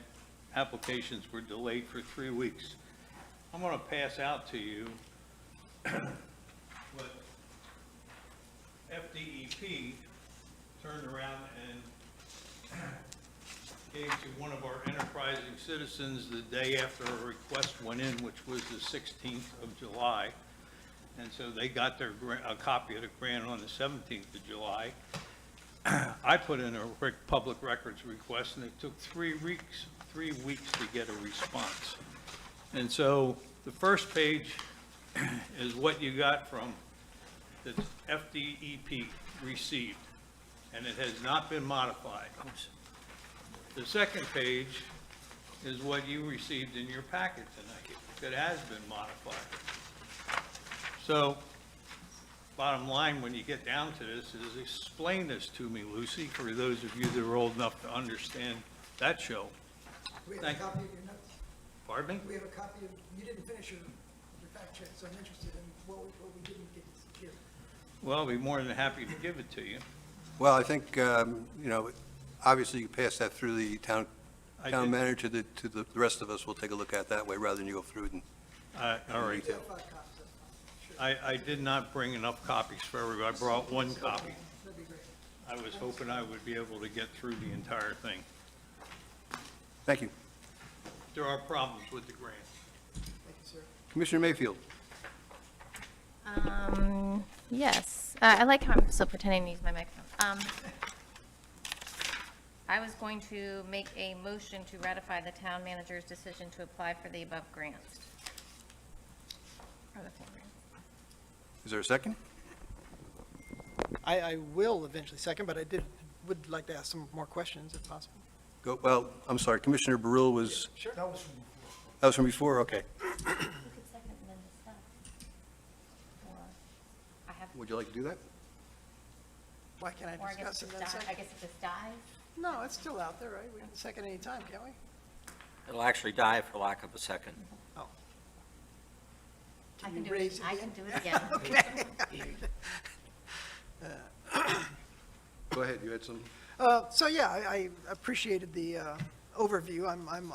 applications were delayed for 3 weeks. I'm going to pass out to you what FDEP turned around and gave to one of our enterprising citizens the day after a request went in, which was the 16th of July. And so they got their a copy of the grant on the 17th of July. I put in a public records request, and it took 3 weeks to get a response. And so the first page is what you got from the FDEP received, and it has not been modified. The second page is what you received in your packet tonight that has been modified. So, bottom line, when you get down to this, is explain this to me, Lucy, for those of you that are old enough to understand that show. We have a Thank you. copy of your notes. Pardon me? We have a copy of, you didn't finish your fact check, so I'm interested in what we didn't get here. Well, I'll be more than happy to give it to you. Well, I think, obviously you pass that through the town I town did. manager to the rest of us. We'll take a look at it that way rather than you go through it. All right. We have 5 copies, that's fine. Sure. I did not bring enough copies for everybody. I brought one copy. That'd be great. I was hoping I would be able to get through the entire thing. Thank you. There are problems with the grant. Thank you, sir. Commissioner Mayfield. Yes, I like how I'm still pretending to use my microphone. I was going to make a motion to ratify the town manager's decision to apply for the above grants. Or the full grant. Is there a second? I will eventually second, but would like to ask some more questions if possible. Well, I'm sorry, Commissioner Baril was, Sure. That was from before. that was from before? Okay. Who could second and then discuss? Or I have, Would you like to do that? Why can't or I I guess discuss it and just then I second? guess it just dies? No, it's still out there, right? We can second any time, can't we? It'll actually die for lack of a second. Oh. I Can can you do raise it, it I again? can do it again. Okay. Go ahead, you had some. So yeah, I appreciated the overview. I'm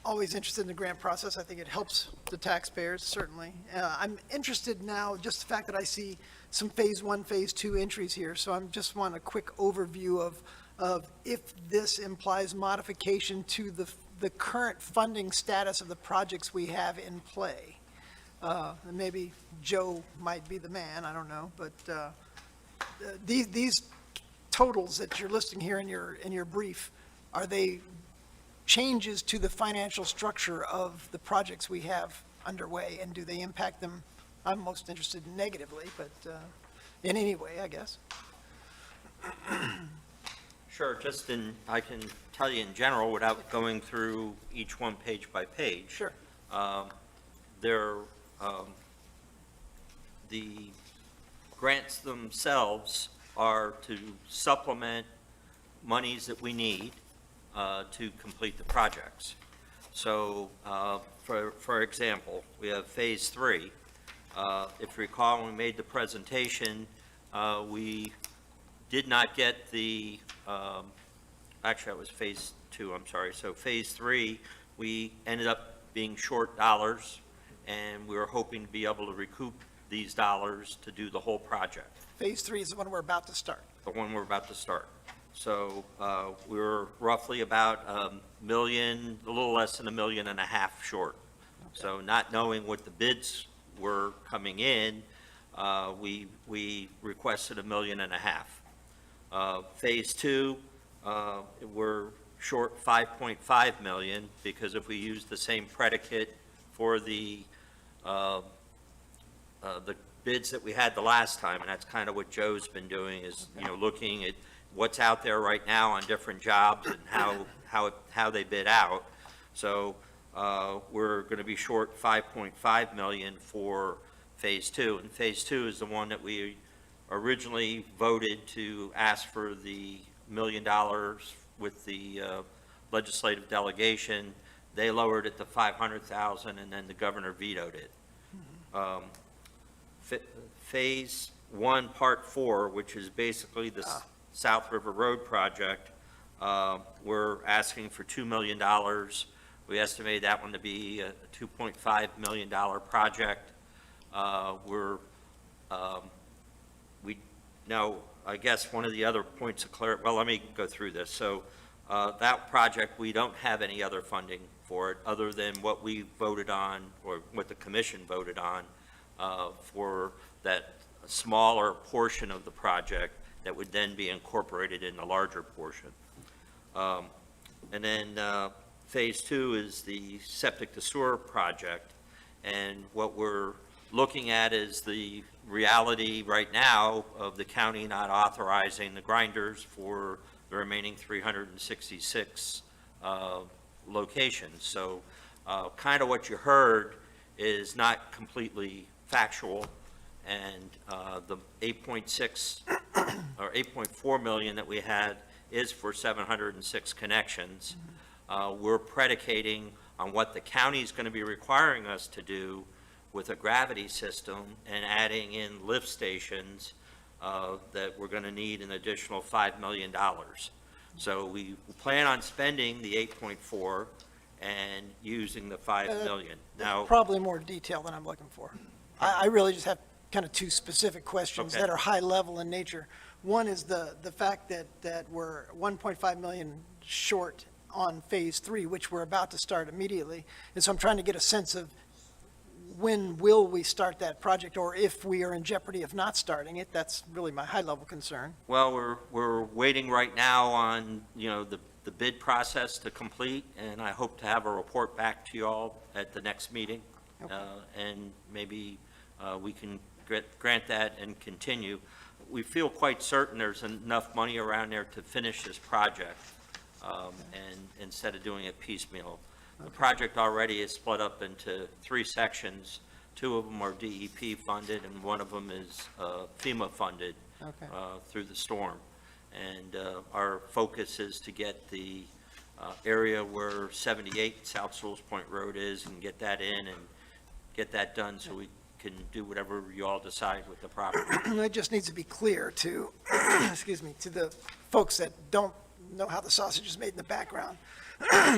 always interested in the grant process. I think it helps the taxpayers, certainly. I'm interested now, just the fact that I see some Phase 1, Phase 2 entries here, so I'm just want a quick overview of if this implies modification to the current funding status of the projects we have in play. And maybe Joe might be the man, I don't know, but these totals that you're listing here in your brief, are they changes to the financial structure of the projects we have underway, and do they impact them? I'm most interested negatively, but in any way, I guess. Sure, I can tell you in general without going through each one page by page. Sure. The grants themselves are to supplement monies that we need to complete the projects. So, for example, we have Phase 3. If you recall, when we made the presentation, we did not get the, actually, that was Phase 2, I'm sorry. So Phase 3, we ended up being short dollars, and we were hoping to be able to recoup these dollars to do the whole project, Phase 3 is the one we're about to start. the one we're about to start. So we were roughly about a little less than $1.5 million short. So not knowing what the bids were coming in, we requested $1.5 million. Phase 2, we're short $5.5 million, because if we use the same predicate for the bids that we had the last time, and that's kind of what Joe's been doing, is, looking at what's out there right now on different jobs and how they bid out. So we're going to be short $5.5 million for Phase 2. And Phase 2 is the one that we originally voted to ask for the $1 million with the legislative delegation. They lowered it to $500,000, and then the governor vetoed it. Phase 1, Part 4, which is basically the South River Road project, we're asking for $2 million. We estimate that one to be a $2.5 million project. I guess one of the other points of clarity, well, let me go through this. So that project, we don't have any other funding for it other than what we voted on, or what the commission voted on, for that smaller portion of the project that would then be incorporated in the larger portion. And then Phase 2 is the septic to sewer project. And what we're looking at is the reality right now of the county not authorizing the grinders for the remaining 366 locations. So kind of what you heard is not completely factual, and the 8.6 or 8.4 million that we had is for 706 connections. We're predicating on what the county's going to be requiring us to do with a gravity system and adding in lift stations that we're going to need an additional $5 million. So we plan on spending the 8.4 and using the 5 million. Now, Probably more detail than I'm looking for. I really just have kind of two specific questions Okay. that are high level in nature. One is the fact that we're 1.5 million short on Phase 3, which we're about to start immediately. And so I'm trying to get a sense of when will we start that project, or if we are in jeopardy of not starting it. That's really my high-level concern. well, we're waiting right now on, the bid process to complete, and I hope to have a report back to you all at the next meeting. Okay. And maybe we can grant that and continue. We feel quite certain there's enough money around there to finish this project, and instead of doing it piecemeal. The project already is split up into 3 sections. 2 of them are DEP funded, and 1 of them is FEMA funded Okay. through the storm. And our focus is to get the area where 78 South Sewell's Point Road is and get that in and get that done so we can do whatever you all decide with the property. It just needs to be clear to, excuse me, to the folks that don't know how the sausage is made in the background,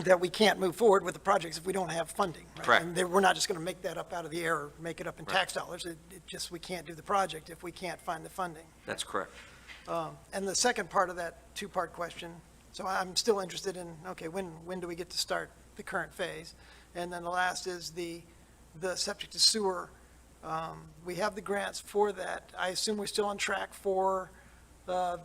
that we can't move forward with the projects if we don't have funding. Right? Correct. And we're not just going to make that up out of the air or make it up in tax dollars. It just, we can't do the project if we can't find the funding. That's correct. And the second part of that two-part question, so I'm still interested in, okay, when do we get to start the current phase? And then the last is the septic to sewer. We have the grants for that. I assume we're still on track for the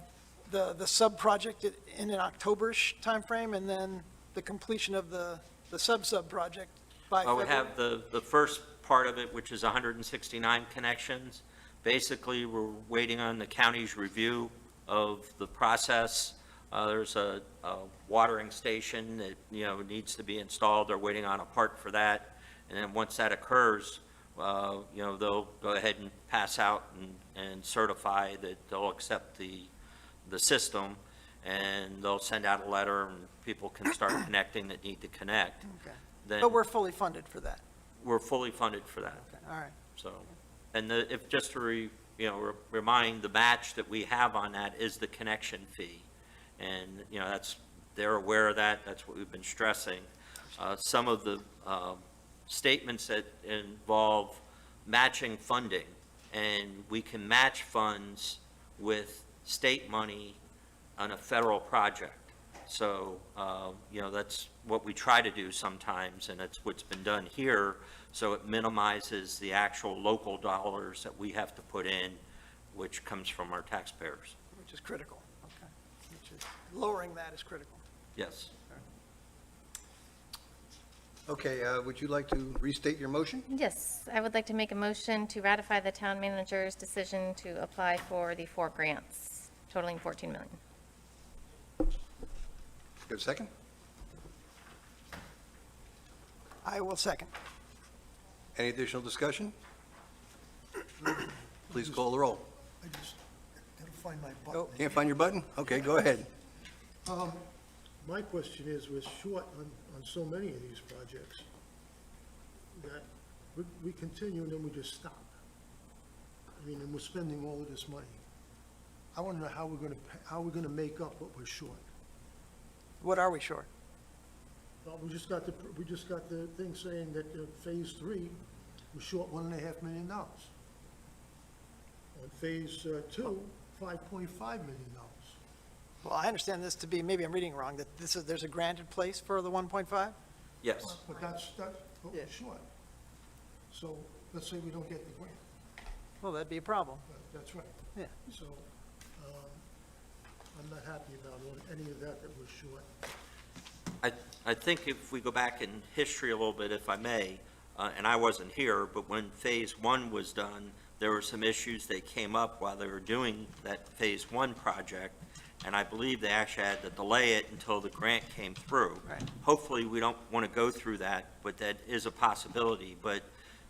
sub-project in an October-ish timeframe, and then the completion of the sub-sub project by Well, we February? have the first part of it, which is 169 connections. Basically, we're waiting on the county's review of the process. There's a watering station that, needs to be installed. They're waiting on a part for that. And then once that occurs, they'll go ahead and pass out and certify that they'll accept the system, and they'll send out a letter, and people can start connecting that need to connect. Okay. Then But we're fully funded for that. we're fully funded for that. Okay, all right. So, and if, just to remind, the match that we have on that is the connection fee. And, they're aware of that, that's what we've been stressing. Some of the statements that involve matching funding, and we can match funds with state money on a federal project. So, that's what we try to do sometimes, and that's what's been done here, so it minimizes the actual local dollars that we have to put in, which comes from our taxpayers. Which is critical, okay. Which is, lowering that is critical. Yes. Okay, would you like to restate your motion? Yes, I would like to make a motion to ratify the town manager's decision to apply for the 4 grants totaling $14 million. Give a second. I will second. Any additional discussion? Please call the roll. I just gotta find my Oh. button. Can't find your button? Okay, go ahead. My question is, we're short on so many of these projects that we continue and then we just stop. I mean, and we're spending all of this money. I want to know how we're gonna make up what we're short. What are we short? Well, we just got the thing saying that Phase 3, we're short $1.5 million. On Phase 2, $5.5 million. Well, I understand this to be, maybe I'm reading wrong, that there's a grant in place for the 1.5? Yes. But that's what Yeah. we're short. So let's say we don't get the grant. Well, that'd be a problem. That's right. Yeah. So I'm not happy about any of that we're short. I think if we go back in history a little bit, if I may, and I wasn't here, but when Phase 1 was done, there were some issues that came up while they were doing that Phase 1 project, and I believe they actually had to delay it until the grant came through. Right. Hopefully, we don't want to go through that, but that is a possibility. But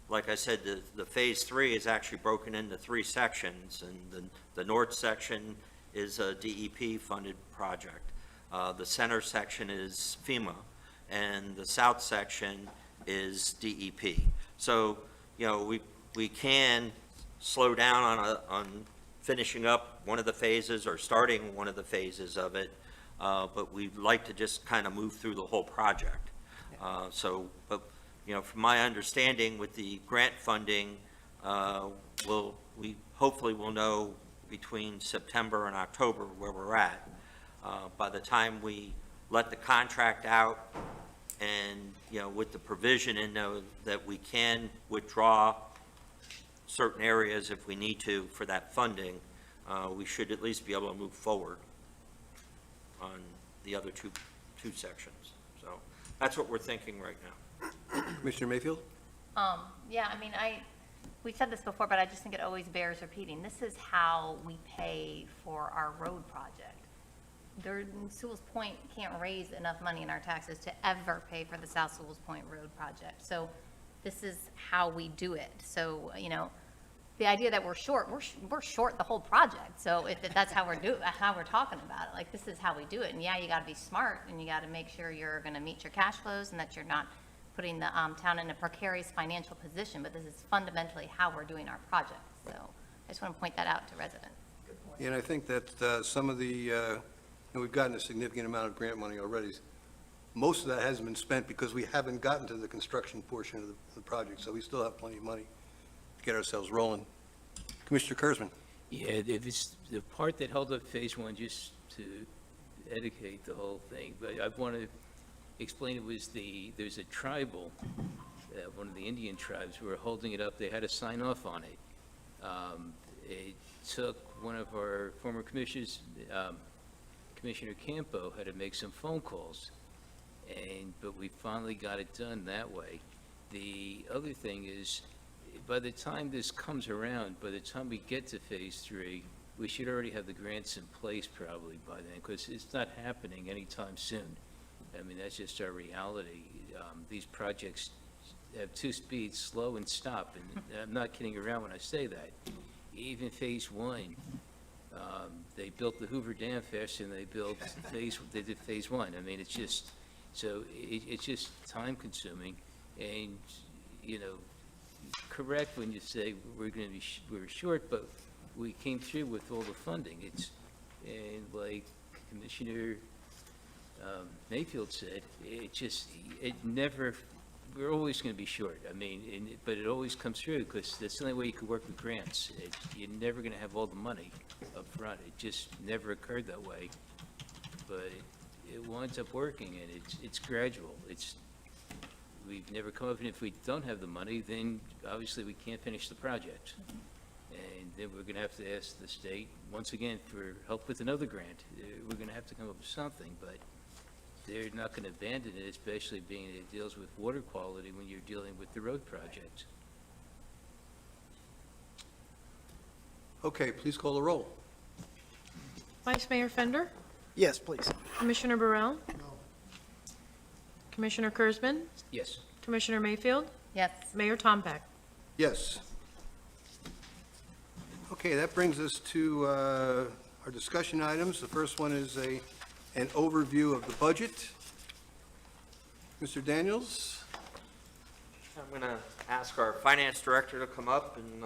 like I said, the Phase 3 is actually broken into 3 sections, and the north section is a DEP-funded project. The center section is FEMA, and the south section is DEP. So, you know, we can slow down on finishing up one of the phases or starting one of the phases of it, but we'd like to just kind of move through the whole project. But, you know, from my understanding with the grant funding, we hopefully will know between September and October where we're at. By the time we let the contract out and, you know, with the provision in there that we can withdraw certain areas if we need to for that funding, we should at least be able to move forward on the other two sections. So that's what we're thinking right now. Commissioner Mayfield? Yeah, I mean, we've said this before, but I just think it always bears repeating. This is how we pay for our road project. Sewell's Point can't raise enough money in our taxes to ever pay for the South Sewell's Point Road project. So this is how we do it. So, you know, the idea that we're short the whole project. So if that's how we're talking about it, like, this is how we do it. And yeah, you got to be smart, and you got to make sure you're going to meet your cash flows and that you're not putting the town in a precarious financial position. But this is fundamentally how we're doing our project. So I just want to point that out to residents. And I think that some of the, and we've gotten a significant amount of grant money already. Most of that hasn't been spent because we haven't gotten to the construction portion of the project, so we still have plenty of money to get ourselves rolling. Commissioner Kurzman? Yeah, if it's the part that held up Phase 1, just to educate the whole thing, but I want to explain, there's a tribal, one of the Indian tribes who were holding it up. They had to sign off on it. It took one of our former commissioners, Commissioner Campo, had to make some phone calls, but we finally got it done that way. The other thing is, by the time this comes around, by the time we get to Phase 3, we should already have the grants in place probably by then, because it's not happening anytime soon. I mean, that's just our reality. These projects have 2 speeds, slow and stop, and I'm not kidding around when I say that. Even Phase 1, they built the Hoover Dam faster than they did Phase 1. I mean, it's just, so it's just time consuming, and, you know, correct when you say we're short, but we came through with all the funding. And like Commissioner Mayfield said, we're always going to be short. I mean, but it always comes through because that's the only way you can work with grants. You're never going to have all the money up front. It just never occurred that way. But it winds up working, and it's gradual. We've never come up, and if we don't have the money, then obviously we can't finish the project. And then we're going to have to ask the state, once again, for help with another grant. We're going to have to come up with something, but they're not going to abandon it, especially being it deals with water quality when you're dealing with the road project. Okay, please call the roll. Vice Mayor Fender, Yes, please. Commissioner Burrell, Commissioner Kurzman, Yes. Commissioner Mayfield, Yes. Mayor Tombeck. Yes. Okay, that brings us to our discussion items. The first one is an overview of the budget. Mr. Daniels? I'm going to ask our finance director to come up and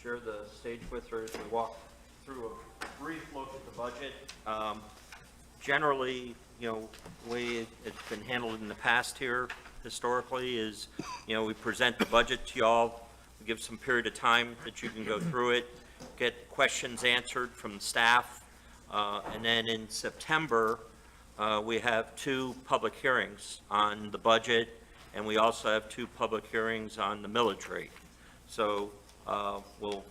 share the stage with her as we walk through a brief look at the budget. Generally, you know, the way it's been handled in the past here historically is, you know, we present the budget to y'all, we give some period of time that you can go through it, get questions answered from staff, and then in September, we have 2 public hearings on the budget, and we also have 2 public hearings on the millage rate. So we'll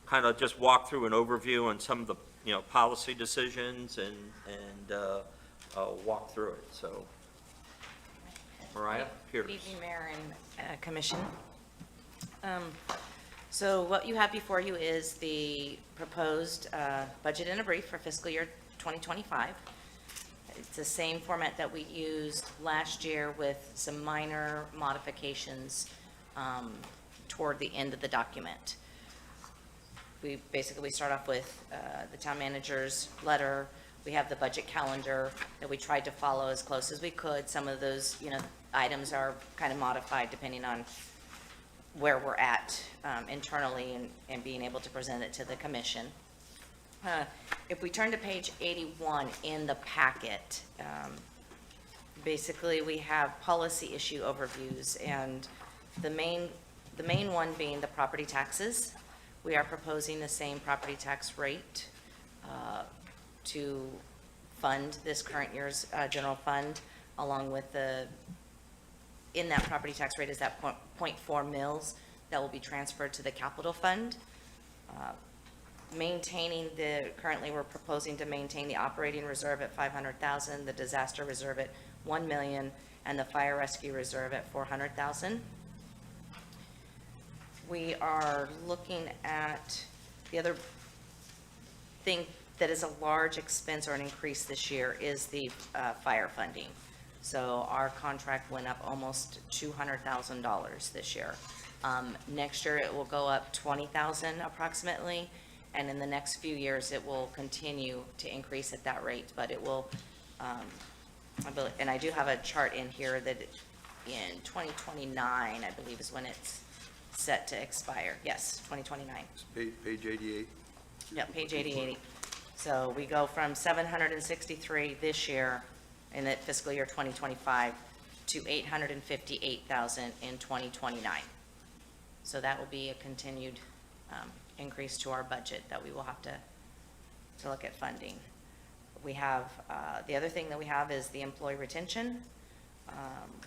kind of just walk through an overview on some of the, you know, policy decisions and walk through it. So, Mariah, here. Good evening, Mayor and Commission. So what you have before you is the proposed budget in a brief for fiscal year 2025. It's the same format that we used last year with some minor modifications toward the end of the document. We start off with the town manager's letter. We have the budget calendar that we tried to follow as close as we could. Some of those, items are kind of modified depending on where we're at internally and being able to present it to the commission. If we turn to page 81 in the packet, basically we have policy issue overviews, and the main one being the property taxes. We are proposing the same property tax rate to fund this current year's general fund, along with in that property tax rate is that 0.4 mils that will be transferred to the capital fund. Currently we're proposing to maintain the operating reserve at 500,000, the disaster reserve at 1 million, and the fire rescue reserve at 400,000. We are looking at the other thing that is a large expense or an increase this year is the fire funding. So our contract went up almost $200,000 this year. Next year it will go up 20,000 approximately, and in the next few years it will continue to increase at that rate. But it will, and I do have a chart in here that in 2029, I believe, is when it's set to expire. Yes, 2029. Page 88. Yep, page 88. So we go from 763 this year in the fiscal year 2025 to 858,000 in 2029. So that will be a continued increase to our budget that we will have to look at funding. We have, the other thing that we have is the employee retention.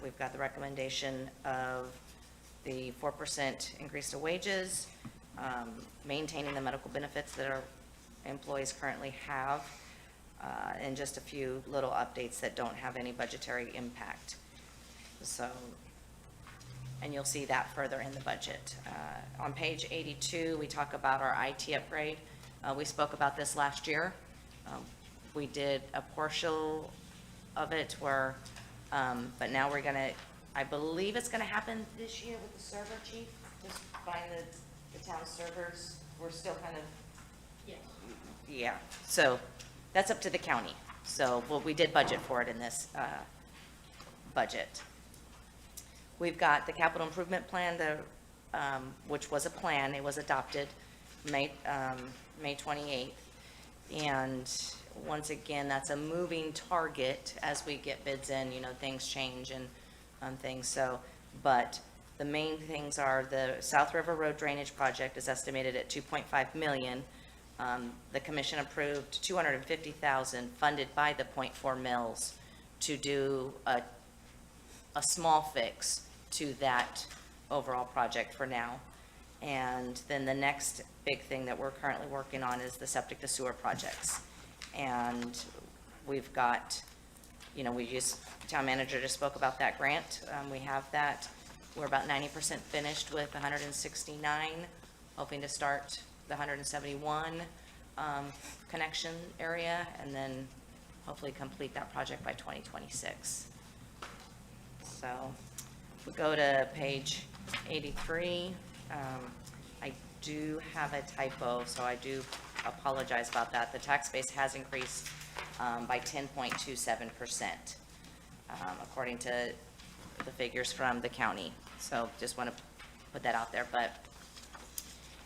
We've got the recommendation of the 4% increase to wages, maintaining the medical benefits that our employees currently have, and just a few little updates that don't have any budgetary impact. So, and you'll see that further in the budget. On page 82, we talk about our IT upgrade. We spoke about this last year. We did a portion of it where, but now we're gonna, I believe it's gonna happen this year with the server, chief, just buying the town servers. We're still kind of, yeah, so that's up to the county. So, well, we did budget for it in this budget. We've got the capital improvement plan, which was a plan. It was adopted May 28th. And once again, that's a moving target as we get bids in, things change and things. So, but the main things are the South River Road Drainage Project is estimated at 2.5 million. The commission approved 250,000 funded by the 0.4 mils to do a small fix to that overall project for now. And then the next big thing that we're currently working on is the septic to sewer projects. And we've got, town manager just spoke about that grant. We have that. We're about 90% finished with 169, hoping to start the 171 connection area, and then hopefully complete that project by 2026. So if we go to page 83, I do have a typo, so I do apologize about that. The tax base has increased by 10.27%, according to the figures from the county. So just want to put that out there. But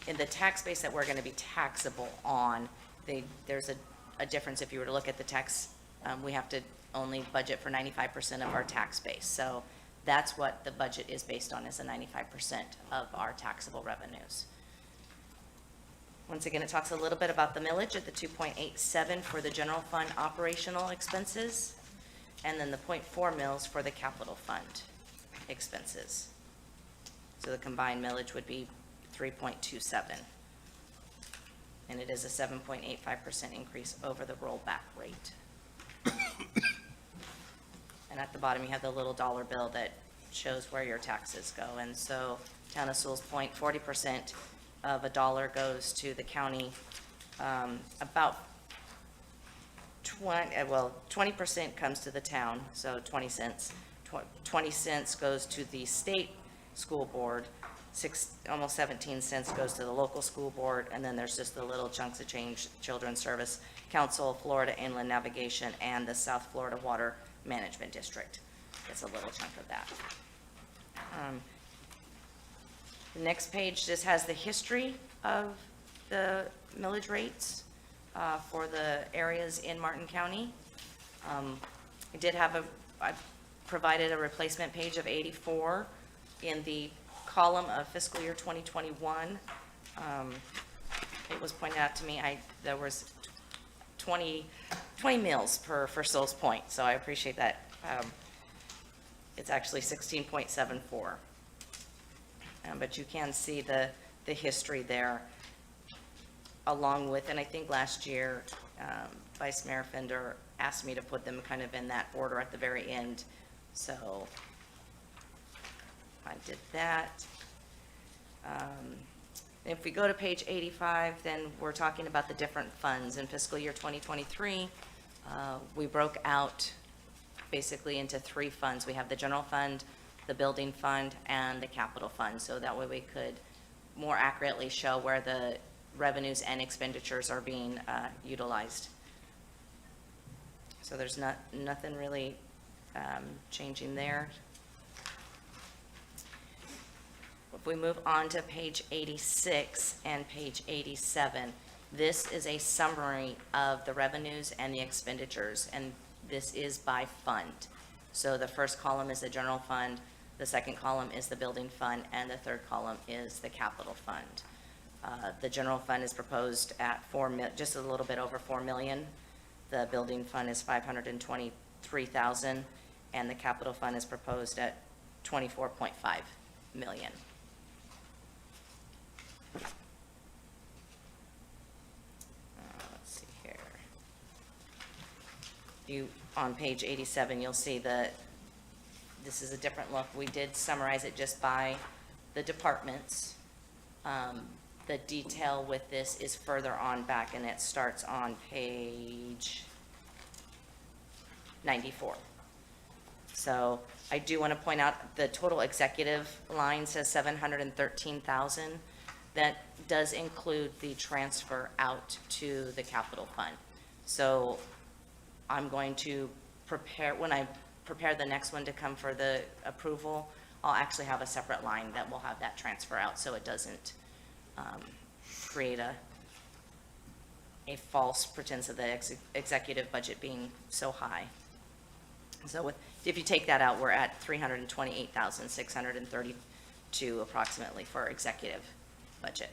in the tax base that we're going to be taxable on, there's a difference. If you were to look at the tax, we have to only budget for 95% of our tax base. So that's what the budget is based on, is the 95% of our taxable revenues. Once again, it talks a little bit about the millage at the 2.87 for the general fund operational expenses, and then the 0.4 mils for the capital fund expenses. So the combined millage would be 3.27. And it is a 7.85% increase over the rollback rate. And at the bottom, you have the little dollar bill that shows where your taxes go. And so Town of Sewell's point, 40% of a dollar goes to the county. About one, well, 20% comes to the town, so 20 cents. 20 cents goes to the state school board, almost 17 cents goes to the local school board, and then there's just the little chunks of change, Children's Service Council, Florida Inland Navigation, and the South Florida Water Management District. That's a little chunk of that. The next page just has the history of the millage rates for the areas in Martin County. I provided a replacement page of 84 in the column of fiscal year 2021. It was pointed out to me, there was 20 mills for Sewell's Point, so I appreciate that. It's actually 16.74. But you can see the history there, along with, and I think last year, Vice Mayor Fender asked me to put them kind of in that order at the very end, so I did that. If we go to page 85, then we're talking about the different funds. In fiscal year 2023, we broke out basically into 3 funds. We have the general fund, the building fund, and the capital fund, so that way we could more accurately show where the revenues and expenditures are being utilized. So there's nothing really changing there. If we move on to page 86 and page 87, this is a summary of the revenues and the expenditures, and this is by fund. So the first column is the general fund, the second column is the building fund, and the third column is the capital fund. The general fund is proposed at just a little bit over 4 million. The building fund is 523,000, and the capital fund is proposed at 24.5 million. Let's see here. On page 87, you'll see that this is a different look. We did summarize it just by the departments. The detail with this is further on back, and it starts on page 94. So I do want to point out the total executive line says 713,000. That does include the transfer out to the capital fund. So I'm going to prepare, when I prepare the next one to come for the approval, I'll actually have a separate line that will have that transfer out, so it doesn't create a false pretense of the executive budget being so high. So if you take that out, we're at 328,632 approximately for executive budget.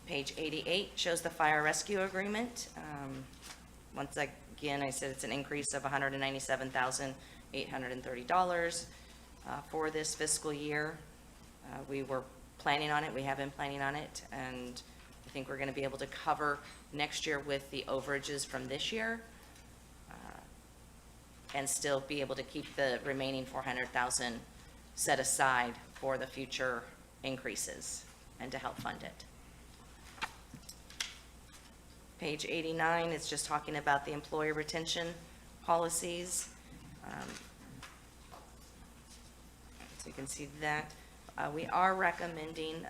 Page 88 shows the fire rescue agreement. Once again, I said it's an increase of $197,830 for this fiscal year. We were planning on it, we have been planning on it, and I think we're going to be able to cover next year with the overages from this year, and still be able to keep the remaining 400,000 set aside for the future increases and to help fund it. Page 89 is just talking about the employee retention policies. So you can see that. We are recommending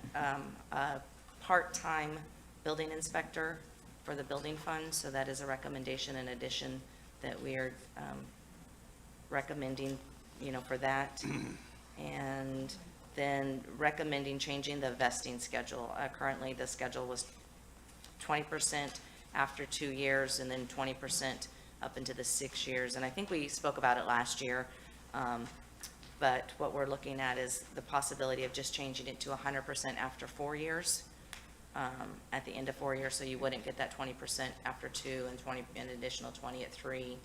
a part-time building inspector for the building fund, so that is a recommendation in addition that we are recommending, for that. And then recommending changing the vesting schedule. Currently, the schedule was 20% after 2 years, and then 20% up into the 6 years. And I think we spoke about it last year, but what we're looking at is the possibility of just changing it to 100% after 4 years, at the end of 4 years, so you wouldn't get that 20% after 2 and 20, an additional 20 at 3,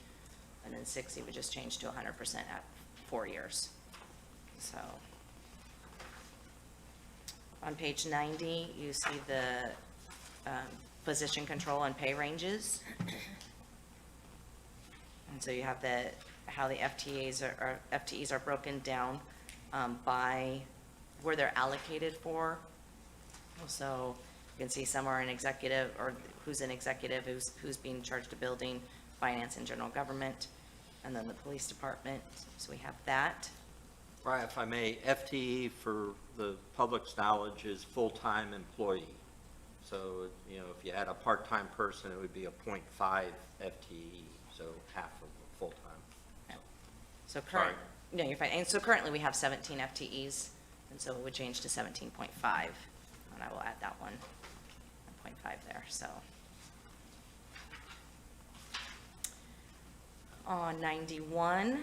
and then 60 would just change to 100% at 4 years. So on page 90, you see the position control and pay ranges. And so you have how the FTEs are broken down by where they're allocated for. So You can see some are in executive, or who's in executive, who's being charged to building, finance, and general government, and then the police department. So we have that. Right, if I may, FTE for the public's knowledge is full-time employee. So, you know, if you had a part-time person, it would be a .5 FTE, so half of a full-time. So current, Sorry. no, you're fine. And so currently we have 17 FTEs, and so it would change to 17.5, and I will add that one, 0.5 there, so. On 91,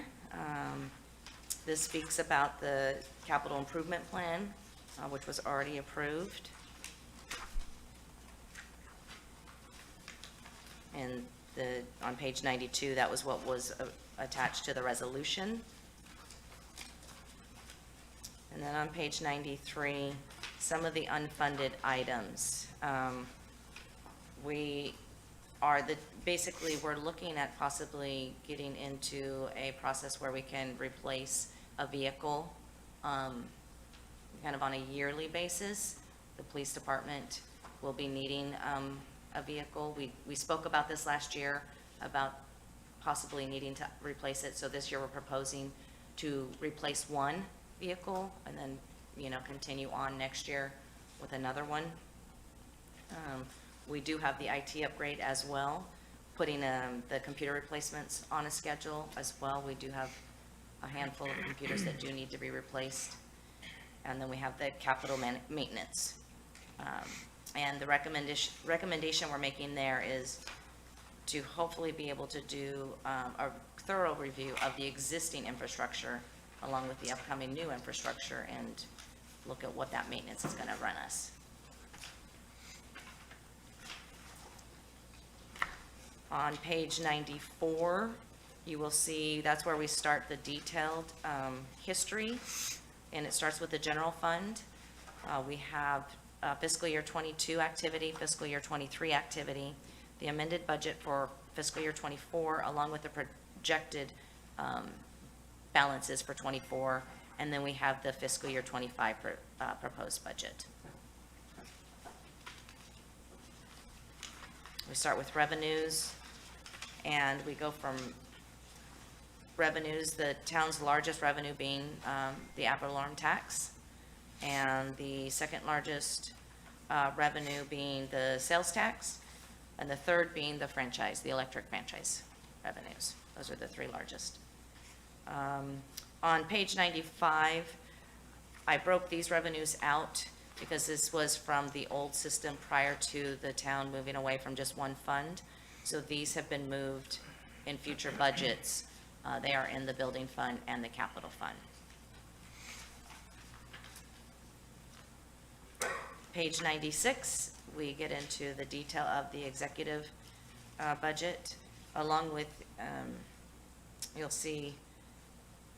this speaks about the capital improvement plan, which was already approved. And on page 92, that was what was attached to the resolution. And then on page 93, some of the unfunded items. Basically, we're looking at possibly getting into a process where we can replace a vehicle, kind of on a yearly basis. The police department will be needing, a vehicle. We spoke about this last year, about possibly needing to replace it. So this year, we're proposing to replace one vehicle and then, continue on next year with another one. We do have the IT upgrade as well, putting the computer replacements on a schedule as well. We do have a handful of computers that do need to be replaced. And then we have the capital maintenance. And the recommendation we're making there is to hopefully be able to do a thorough review of the existing infrastructure along with the upcoming new infrastructure and look at what that maintenance is going to run us. On page 94, you will see that's where we start the detailed history, and it starts with the general fund. We have fiscal year 22 activity, fiscal year 23 activity, the amended budget for fiscal year 24, along with the projected balances for 24, and then we have the fiscal year 25 proposed budget. We start with revenues, and we go from revenues, the town's largest revenue being the ad valorem tax, and the second largest revenue being the sales tax, and the third being the franchise, the electric franchise revenues. Those are the three largest. On page 95, I broke these revenues out because this was from the old system prior to the town moving away from just one fund. So these have been moved in future budgets. They are in the building fund and the capital fund. Page 96, we get into the detail of the executive budget, along with, you'll see,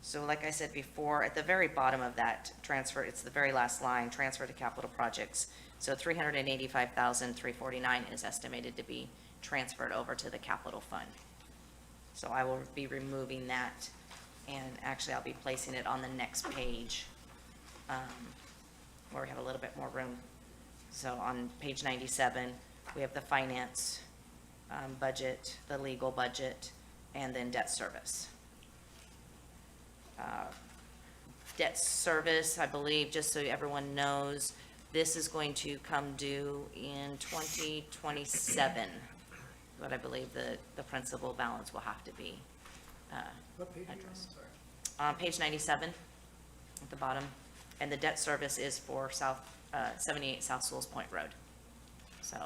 so like I said before, at the very bottom of that transfer, it's the very last line, transfer to capital projects. So $385,349 is estimated to be transferred over to the capital fund. So I will be removing that, and actually I'll be placing it on the next page, where we have a little bit more room. So on page 97, we have the finance budget, the legal budget, and then debt service. Debt service, I believe, just so everyone knows, this is going to come due in 2027. But I believe the principal balance will have to be What page are you on? addressed. Sorry. On page 97, at the bottom, and the debt service is for 78 South Sewell's Point Road. So.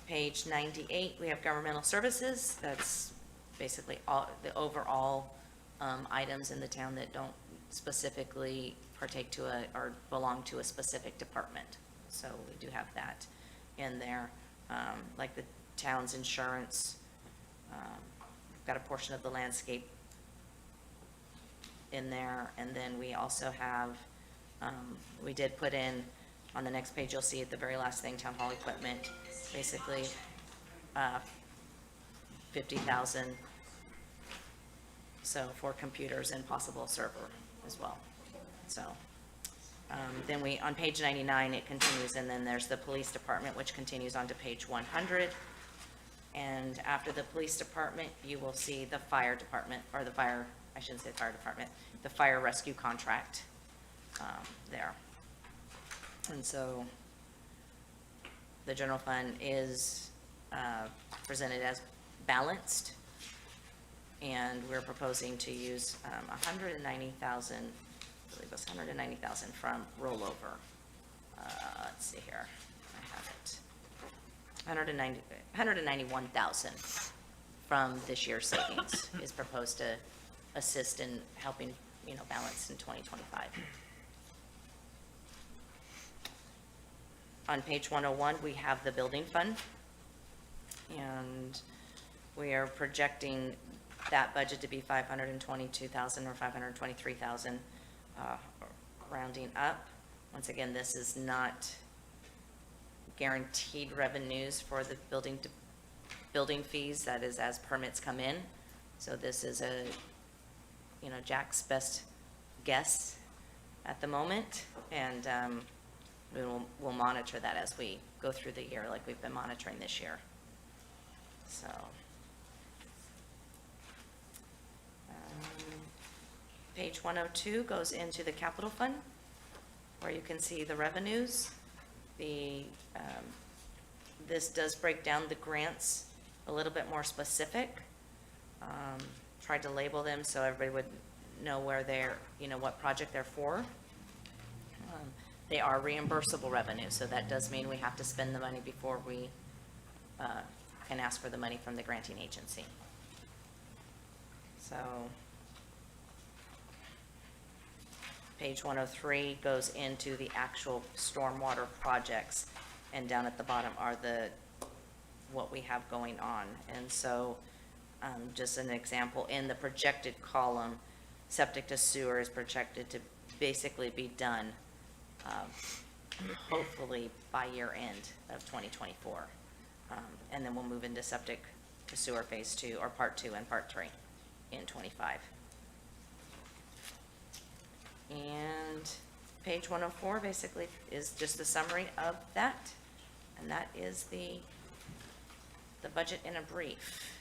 Page 98, we have governmental services. That's basically all, the overall items in the town that don't specifically partake to or belong to a specific department. So we do have that in there, like the town's insurance. We've got a portion of the landscape in there, and then we also have, we did put in, on the next page, you'll see at the very last thing, town hall equipment, basically, 50,000, so for computers and possible server as well, so. Then on page 99, it continues, and then there's the police department, which continues on to page 100. And after the police department, you will see the fire department, or I shouldn't say fire department, the fire rescue contract there. And so the general fund is presented as balanced, and we're proposing to use 190,000, I believe it's 190,000 from rollover. Let's see here, I have it. 191,000 from this year's savings is proposed to assist in helping, balance in 2025. On page 101, we have the building fund, and we are projecting that budget to be 522,000 or 523,000, rounding up. Once again, this is not guaranteed revenues for the building fees. That is as permits come in. So this is Jack's best guess at the moment, and we'll monitor that as we go through the year, like we've been monitoring this year. So, page 102 goes into the capital fund, where you can see the revenues. This does break down the grants a little bit more specific. Tried to label them so everybody would know where they're, what project they're for. They are reimbursable revenue, so that does mean we have to spend the money before we can ask for the money from the granting agency. So, page 103 goes into the actual stormwater projects, and down at the bottom are what we have going on. And so, just an example, in the projected column, septic to sewer is projected to basically be done hopefully by year end of 2024. And then we'll move into septic to sewer phase 2, or part 2 and part 3 in 25. And page 104 basically is just a summary of that. And that is the budget in a brief.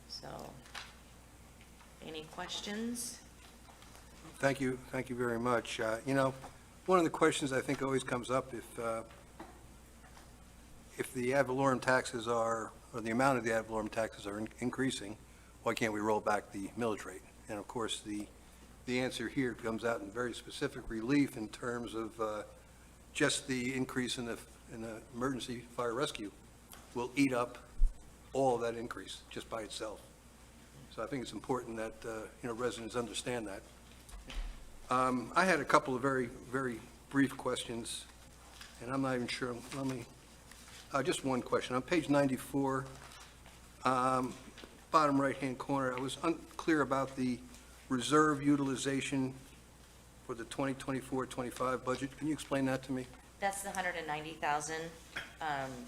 So, any questions? Thank you very much. One of the questions I think always comes up, if the ad valorem taxes or the amount of the ad valorem taxes are increasing, why can't we roll back the millage rate? And of course, the answer here comes out in very specific relief in terms of just the increase in the emergency fire rescue will eat up all of that increase just by itself. So I think it's important that, residents understand that. I had a couple of very, very brief questions, and I'm not even sure, just one question. On page 94, bottom right-hand corner, I was unclear about the reserve utilization for the 2024-25 budget. Can you explain that to me? That's the 190,000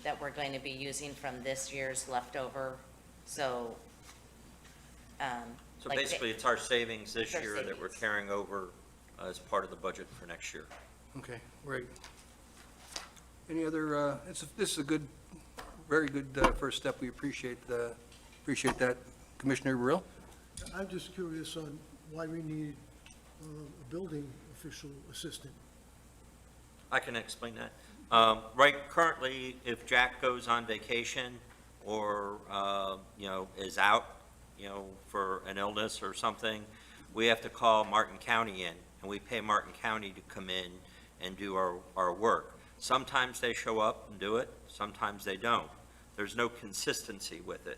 that we're going to be using from this year's leftover, so. So basically, it's our savings this Our year that we're savings. carrying over as part of the budget for next year. Okay, great. Any other, this is a good, very good first step. We appreciate that. Commissioner Brill? I'm just curious on why we need a building official assistant. I can explain that. Right, currently, if Jack goes on vacation or, is out, for an illness or something, we have to call Martin County in, and we pay Martin County to come in and do our work. Sometimes they show up and do it, sometimes they don't. There's no consistency with it.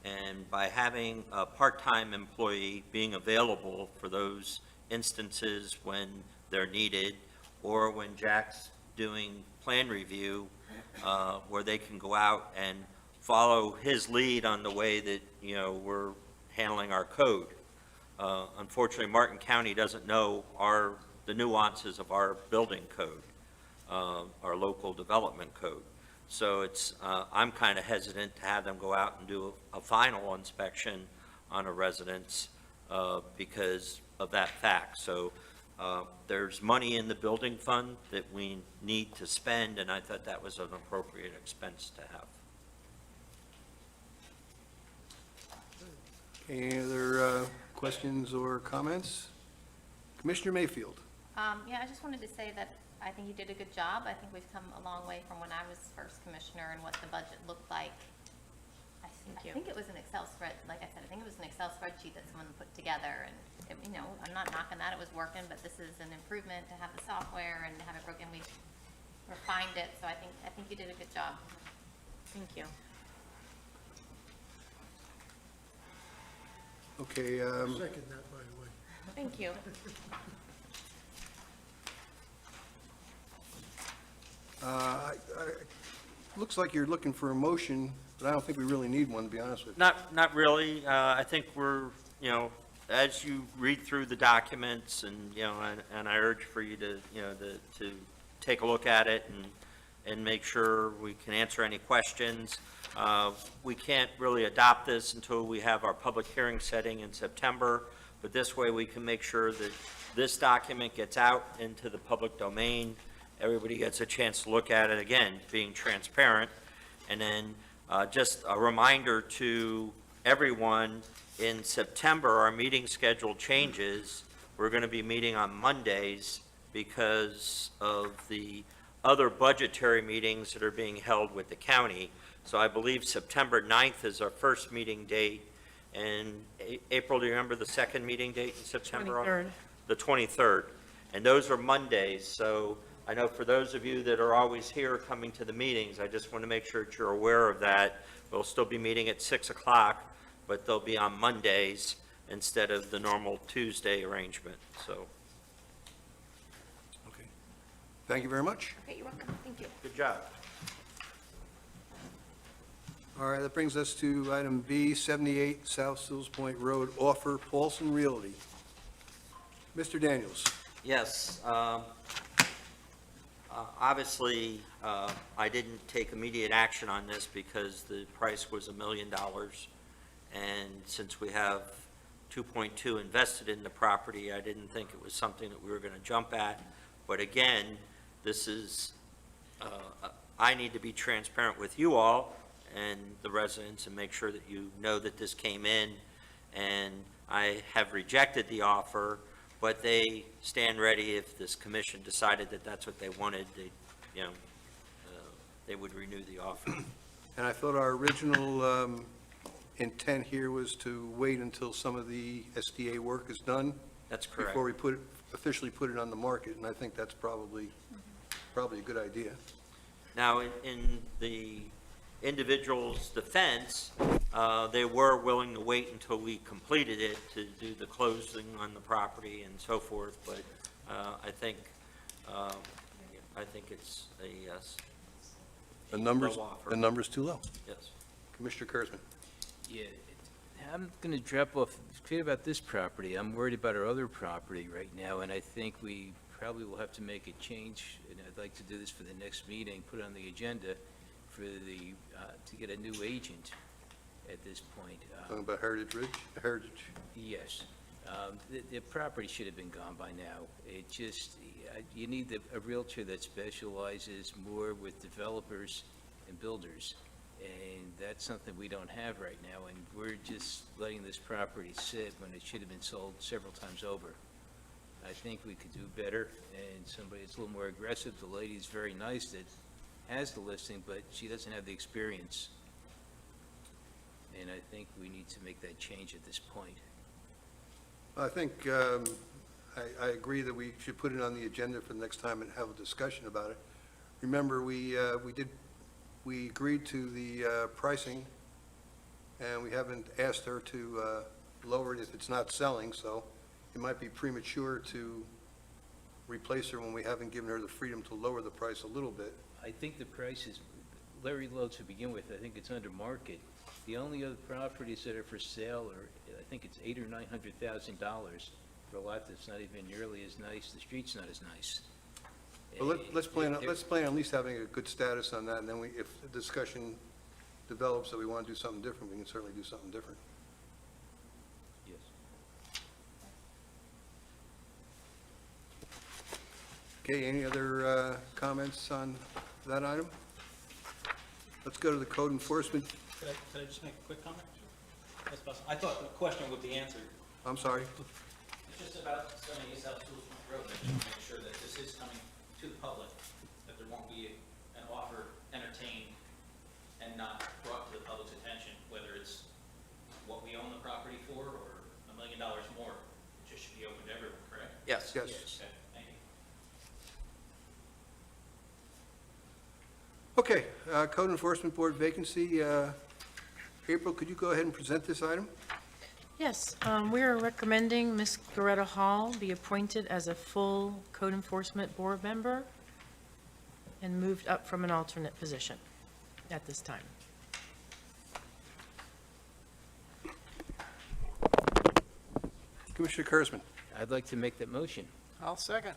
And by having a part-time employee being available for those instances when they're needed, or when Jack's doing plan review, where they can go out and follow his lead on the way that, we're handling our code. Unfortunately, Martin County doesn't know the nuances of our building code, our local development code. So I'm kind of hesitant to have them go out and do a final inspection on a residence because of that fact. So There's money in the building fund that we need to spend, and I thought that was an appropriate expense to have. Any other questions or comments? Commissioner Mayfield? Yeah, I just wanted to say that I think you did a good job. I think we've come a long way from when I was first commissioner and what the budget looked like. I think it was an Excel spread, like I said, I think it was an Excel spreadsheet that someone put together, and, you know, I'm not knocking that, it was working, but this is an improvement to have the software and to have it broken, we refined it, so I think you did a good job. Thank you. Okay, Second that, by the way. Thank you. looks like you're looking for a motion, but I don't think we really need one, to be honest with you. Not really. I think we're, you know, as you read through the documents and, you know, and I urge for you to, you know, to take a look at it and make sure we can answer any questions. We can't really adopt this until we have our public hearing setting in September, but this way we can make sure that this document gets out into the public domain. Everybody gets a chance to look at it again, being transparent. And then just a reminder to everyone, in September, our meeting schedule changes. We're going to be meeting on Mondays because of the other budgetary meetings that are being held with the county. So I believe September 9th is our first meeting date. And April, do you remember the second meeting date in September? 23rd. The 23rd. And those are Mondays. So I know for those of you that are always here coming to the meetings, I just want to make sure that you're aware of that. We'll still be meeting at 6 o'clock, but they'll be on Mondays instead of the normal Tuesday arrangement, so. Okay. Thank you very much. Okay, you're welcome, thank you. Good job. All right, that brings us to item B, 78 South Sills Point Road, offer Paulson Realty. Mr. Daniels. Yes, obviously, I didn't take immediate action on this because the price was $1 million. And since we have 2.2 invested in the property, I didn't think it was something that we were going to jump at. But again, this is, I need to be transparent with you all and the residents and make sure that you know that this came in. And I have rejected the offer, but they stand ready if this commission decided that that's what they wanted, they, you know, they would renew the offer. And I thought our original intent here was to wait until some of the SDA work is done That's correct. before we officially put it on the market, and I think that's probably a good idea. Now, in the individual's defense, they were willing to wait until we completed it to do the closing on the property and so forth, but I think it's a yes. The number's Low offer. too low. Yes. Commissioner Kurzman. Yeah, I'm going to drop off, forget about this property. I'm worried about our other property right now, and I think we probably will have to make a change, and I'd like to do this for the next meeting, put it on the agenda for the, to get a new agent at this point. Talking about Heritage. Yes. The property should have been gone by now. It just, you need a realtor that specializes more with developers and builders. And that's something we don't have right now, and we're just letting this property sit when it should have been sold several times over. I think we could do better, and somebody that's a little more aggressive. The lady's very nice that has the listing, but she doesn't have the experience. And I think we need to make that change at this point. I think, I agree that we should put it on the agenda for the next time and have a discussion about it. Remember, we agreed to the pricing, and we haven't asked her to lower it if it's not selling, so it might be premature to replace her when we haven't given her the freedom to lower the price a little bit. I think the price is very low to begin with. I think it's under market. The only other properties that are for sale are, I think it's $800,000 or $900,000 for a lot that's not even nearly as nice. The street's not as nice. Well, let's plan on at least having a good status on that, and then if the discussion develops that we want to do something different, we can certainly do something different. Yes. Okay, any other comments on that item? Let's go to the code enforcement. Could I just make a quick comment? That's possible. I thought the question would be answered. I'm sorry. It's just about sending East South Schools Road, make sure that this is coming to the public, that there won't be an offer entertained and not brought to the public's attention, whether it's what we own the property for or $1 million more. It just should be open to everyone, correct? Yes. Yes. Okay, thank you. Okay, code enforcement board vacancy. April, could you go ahead and present this item? Yes, we are recommending Ms. Loretta Hall be appointed as a full code enforcement board member and moved up from an alternate position at this time. Commissioner Kurzman, I'd like to make that motion. I'll second.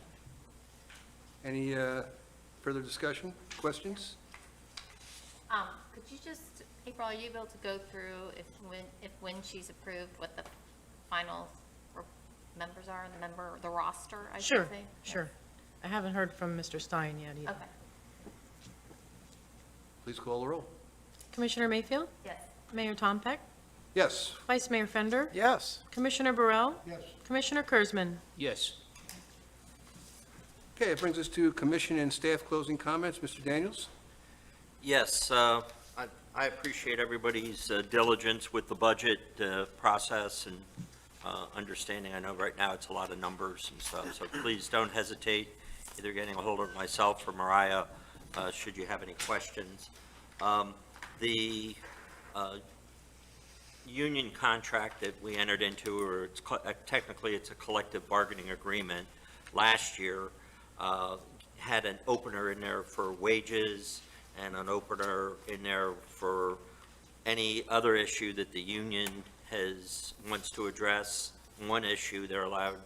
any further discussion, questions? Could you just, April, are you able to go through when she's approved, what the final members are, the roster, I should Sure, say? sure. I haven't heard from Mr. Stein yet either. Okay, Please call the roll. Commissioner Mayfield? yes. Mayor Tom Peck? Yes. Vice Mayor Fender? Yes. Commissioner Burrell? Yes. Commissioner Kurzman? Yes. Okay, it brings us to commission and staff closing comments. Mr. Daniels? Yes, I appreciate everybody's diligence with the budget process and understanding. I know right now it's a lot of numbers and stuff, so please don't hesitate either getting a hold of myself or Mariah should you have any questions. The union contract that we entered into, or technically it's a collective bargaining agreement, last year had an opener in there for wages and an opener in there for any other issue that the union wants to address. One issue they're allowed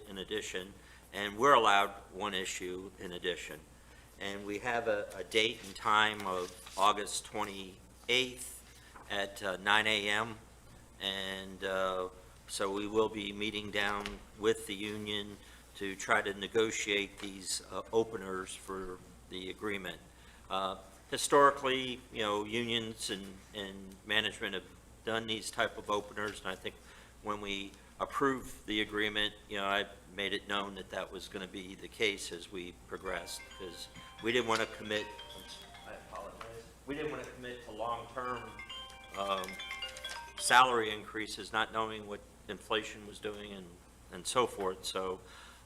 in addition, and we're allowed one issue in addition. And we have a date and time of August 28th at 9 a.m. And so we will be meeting down with the union to try to negotiate these openers for the agreement. Historically, unions and management have done these type of openers, and I think when we approved the agreement, I made it known that that was going to be the case as we progressed, because we didn't want to commit, I apologize, we didn't want to commit to long-term salary increases, not knowing what inflation was doing and so forth. So,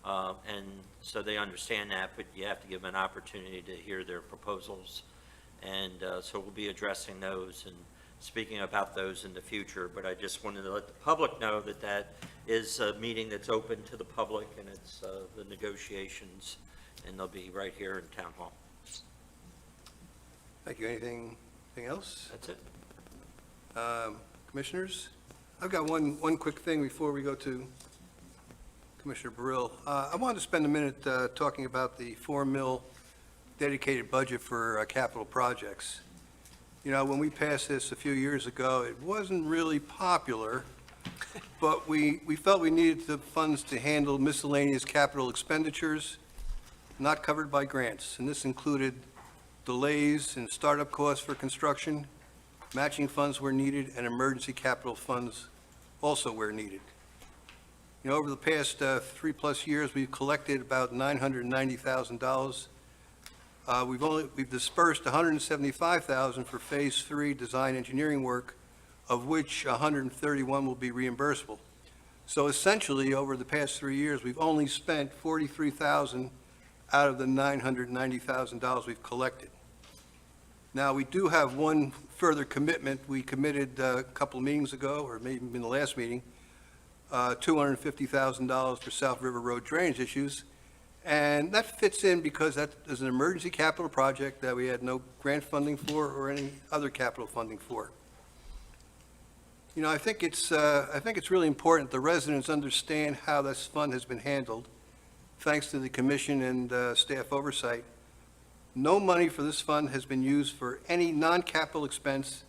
and so they understand that, but you have to give them an opportunity to hear their proposals. And so we'll be addressing those and speaking about those in the future. But I just wanted to let the public know that that is a meeting that's open to the public, and it's the negotiations, and they'll be right here in Town Hall. Thank you. Anything else? That's it. Commissioners? I've got one quick thing before we go to Commissioner Burrell. I wanted to spend a minute talking about the $4 million dedicated budget for capital projects. When we passed this a few years ago, it wasn't really popular, but we felt we needed the funds to handle miscellaneous capital expenditures not covered by grants, and this included delays in startup costs for construction, matching funds where needed, and emergency capital funds also where needed. Over the past 3+ years, we've collected about $990,000. We've dispersed $175,000 for Phase 3 design engineering work, of which $131 will be reimbursable. So essentially, over the past 3 years, we've only spent $43,000 out of the $990,000 we've collected. Now, we do have one further commitment. We committed a couple of meetings ago, or maybe in the last meeting, $250,000 for South River Road drainage issues. And that fits in because that is an emergency capital project that we had no grant funding for or any other capital funding for. I think it's really important the residents understand how this fund has been handled, thanks to the commission and staff oversight. No money for this fund has been used for any non-capital expense,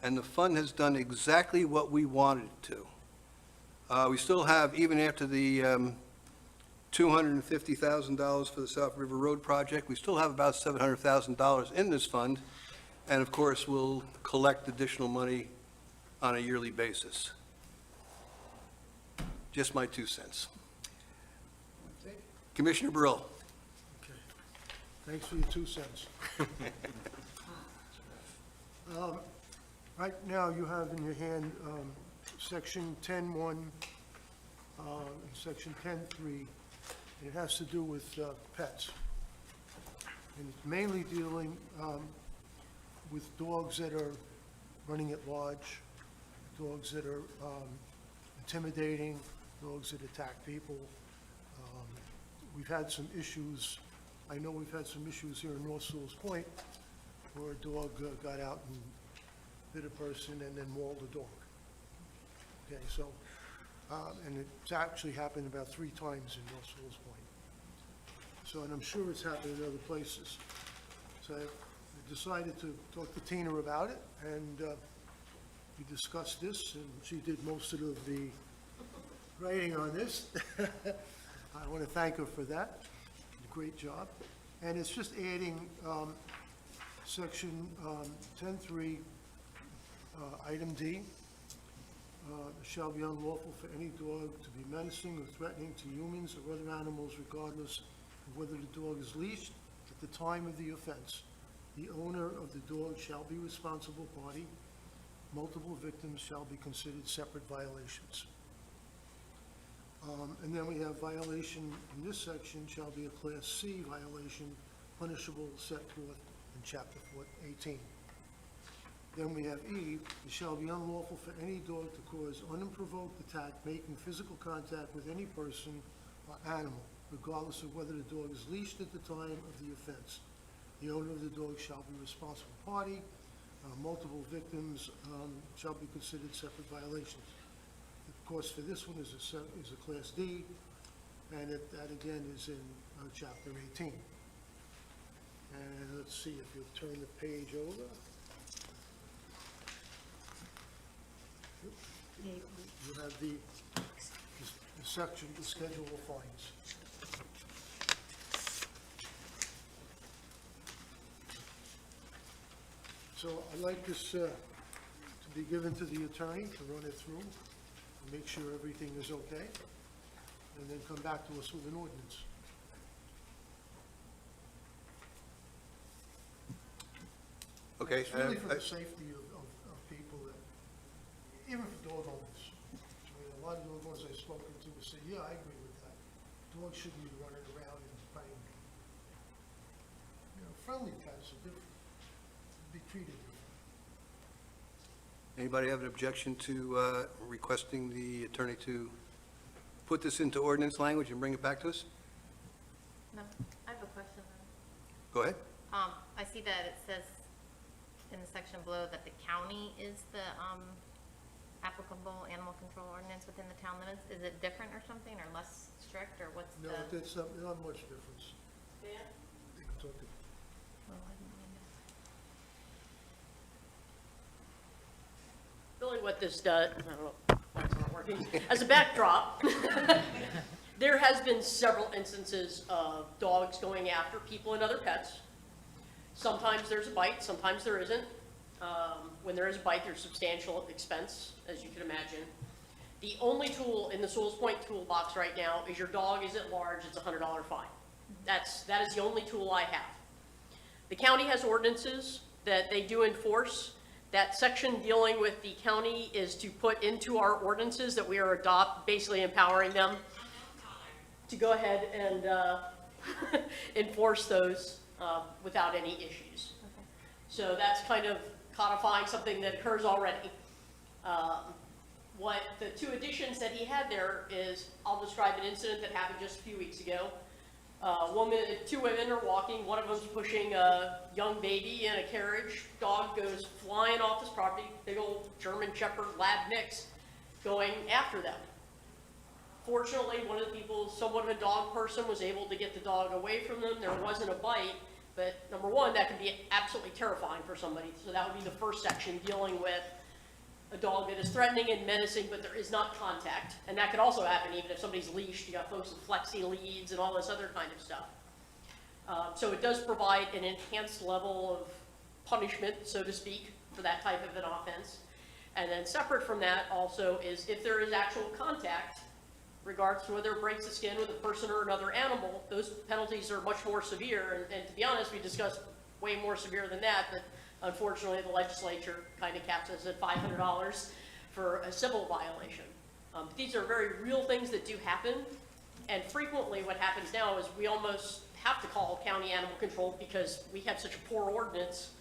and the fund has done exactly what we wanted it to. We still have, even after the $250,000 for the South River Road project. We still have about $700,000 in this fund, and of course, we'll collect additional money on a yearly basis. Just my 2 cents. Commissioner Burrell. Okay. Thanks for your 2 cents. Right now, you have in your hand Section 10.1 and Section 10.3, and it has to do with pets. And it's mainly dealing with dogs that are running at large, dogs that are intimidating, dogs that attack people. We've had some issues, I know we've had some issues here in North Sewell's Point where a dog got out and bit a person and then mauled a dog. Okay, so, and it's actually happened about 3 times in North Sewell's Point. So, and I'm sure it's happened in other places. So I decided to talk to Tina about it, and we discussed this, and she did most of the writing on this. I want to thank her for that. Great job. And it's just adding Section 10.3, Item D. It shall be unlawful for any dog to be menacing or threatening to humans or other animals regardless of whether the dog is leashed at the time of the offense. The owner of the dog shall be responsible party. Multiple victims shall be considered separate violations. And then we have violation in this section shall be a Class C violation, punishable set forth in Chapter 18. Then we have E, it shall be unlawful for any dog to cause unprovoked attack, making physical contact with any person or animal, regardless of whether the dog is leashed at the time of the offense. The owner of the dog shall be responsible party. Multiple victims shall be considered separate violations. Of course, for this one is a Class D, and that again is in Chapter 18. And let's see if you turn the page over. You have the section, the schedule of fines. So I'd like this to be given to the attorney to run it through, and make sure everything is okay, and then come back to us with an ordinance. Okay. It's really for the safety of people, that, even for dog owners. I mean, a lot of dog owners I've spoken to will say, yeah, I agree with that. Dogs shouldn't be running around and biting. You know, friendly pets are different, be treated different. Anybody have an objection to requesting the attorney to put this into ordinance language and bring it back to us? No, I have a question. Go ahead. I see that it says in the section below that the county is the applicable animal control ordinance within the town limits. Is it different or something, or less strict, or what's No, the? it's not much difference. Yeah. You can talk to Well, I didn't know. Really what this does, I don't know, that's not working. As a backdrop, there has been several instances of dogs going after people and other pets. Sometimes there's a bite, sometimes there isn't. When there is a bite, there's substantial expense, as you can imagine. The only tool in the Sewell's Point toolbox right now is your dog is at large, it's a $100 fine. That is the only tool I have. The county has ordinances that they do enforce. That section dealing with the county is to put into our ordinances that we are basically empowering them to go ahead and enforce those without any issues. Okay. So that's kind of codifying something that occurs already. What the 2 additions that he had there is, I'll describe an incident that happened just a few weeks ago. 2 women are walking, one of them's pushing a young baby in a carriage. Dog goes flying off his property, big old German Shepherd lab mix, going after them. Fortunately, one of the people, somewhat of a dog person, was able to get the dog away from them. There wasn't a bite, but number one, that can be absolutely terrifying for somebody. So that would be the first section, dealing with a dog that is threatening and menacing, but there is not contact. And that could also happen even if somebody's leashed. You got folks with flexi leads and all this other kind of stuff. So it does provide an enhanced level of punishment, so to speak, for that type of an offense. And then separate from that also is if there is actual contact, regards to whether it breaks the skin with a person or another animal, those penalties are much more severe. And to be honest, we discussed way more severe than that, but unfortunately the legislature kind of caps us at $500 for a civil violation. But these are very real things that do happen. And frequently what happens now is we almost have to call county animal control because we have such a poor ordinance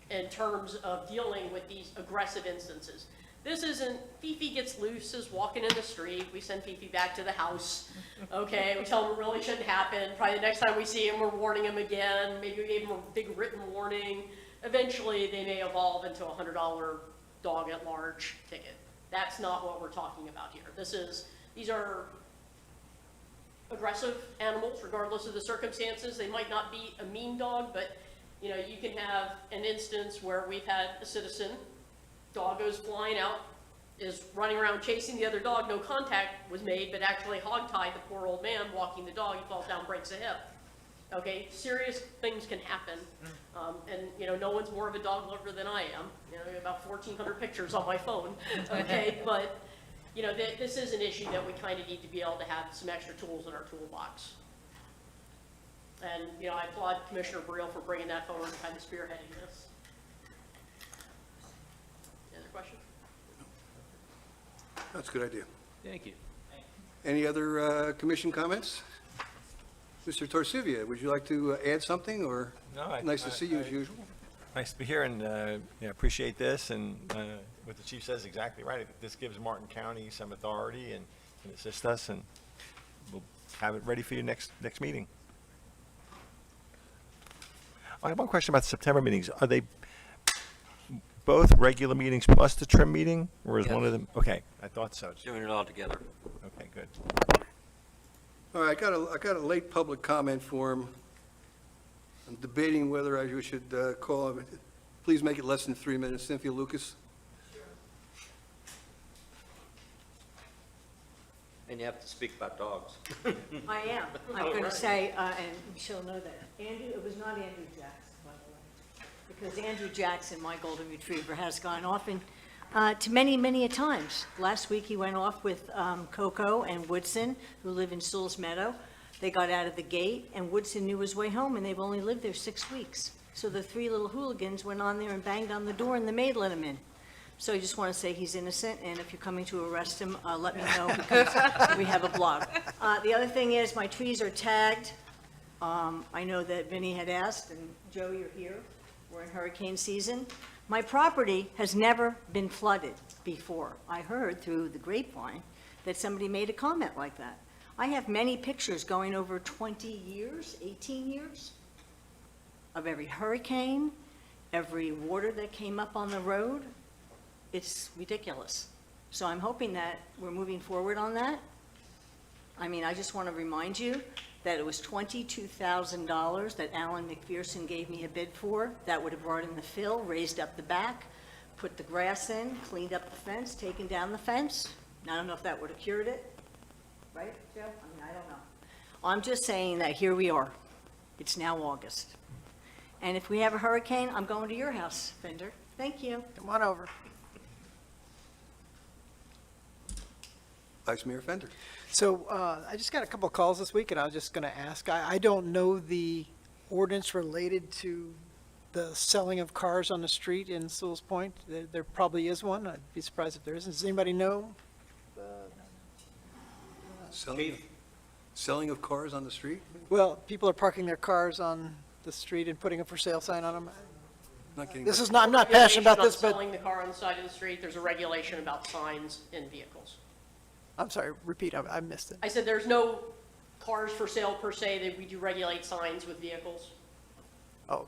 in terms of dealing with these aggressive instances. This isn't, Fifi gets loose, is walking in the street, we send Fifi back to the house, okay, we tell him it really shouldn't happen, probably the next time we see him, we're warning him again, maybe we gave him a big written warning. Eventually, they may evolve into a $100 dog at large ticket. That's not what we're talking about here. These are aggressive animals, regardless of the circumstances. They might not be a mean dog, but you know, you can have an instance where we've had a citizen, dog goes flying out, is running around chasing the other dog, no contact was made, but actually hogtied the poor old man walking the dog, he falls down, breaks a hip. Okay, serious things can happen, and you know, no one's more of a dog lover than I am. You know, I have about 1,400 pictures on my phone, okay, but you know, this is an issue that we kind of need to be able to have some extra tools in our toolbox. And, you know, I applaud Commissioner Briel for bringing that forward and kind of spearheading this. Any other questions? That's a good idea. Thank you. Any other commission comments? Mr. Torsivia, would you like to add something, or No, nice to see you as usual? Nice to be here, and appreciate this, and what the chief says is exactly right. This gives Martin County some authority and can assist us, and we'll have it ready for you next meeting. I have one question about the September meetings. Are they both regular meetings plus the trim meeting, or is one of them? Okay, I thought so. Doing it all together. Okay, good. All right, I got a late public comment form. I'm debating whether I should call him. Please make it less than 3 minutes. Cynthia Lucas. And you have to speak about dogs. I am. I'm going to say, and she'll know that. Andrew, it was not Andrew Jackson, by the way. Because Andrew Jackson, my golden retriever, has gone off to many a times. Last week he went off with Coco and Woodson, who live in Sewell's Meadow. They got out of the gate, and Woodson knew his way home, and they've only lived there 6 weeks. So the 3 little hooligans went on there and banged on the door, and the maid let him in. So I just want to say he's innocent, and if you're coming to arrest him, let me know, because we have a blog. The other thing is, my trees are tagged. I know that Vinny had asked, and Joe, you're here. We're in hurricane season. My property has never been flooded before. I heard through the grapevine that somebody made a comment like that. I have many pictures going over 20 years, 18 years, of every hurricane, every water that came up on the road. It's ridiculous. So I'm hoping that we're moving forward on that. I mean, I just want to remind you that it was $22,000 that Alan McPherson gave me a bid for. That would have brought in the fill, raised up the back, put the grass in, cleaned up the fence, taken down the fence. I don't know if that would have cured it. Right, Joe? I mean, I don't know. I'm just saying that here we are. It's now August. And if we have a hurricane, I'm going to your house, Fender. Thank you. Come on over. Vice Mayor Fender. So I just got a couple of calls this week, and I was just going to ask. I don't know the ordinance related to the selling of cars on the street in Sewell's Point. There probably is one. I'd be surprised if there isn't. Does anybody know? Selling of cars on the street? Well, people are parking their cars on the street and putting a for sale sign on them. Not getting This is not, I'm not passionate about this, Regulation on but, selling the car on the side of the street, there's a regulation about signs in vehicles. I'm sorry, repeat, I missed it. I said there's no cars for sale per se, that we do regulate signs with vehicles. Oh.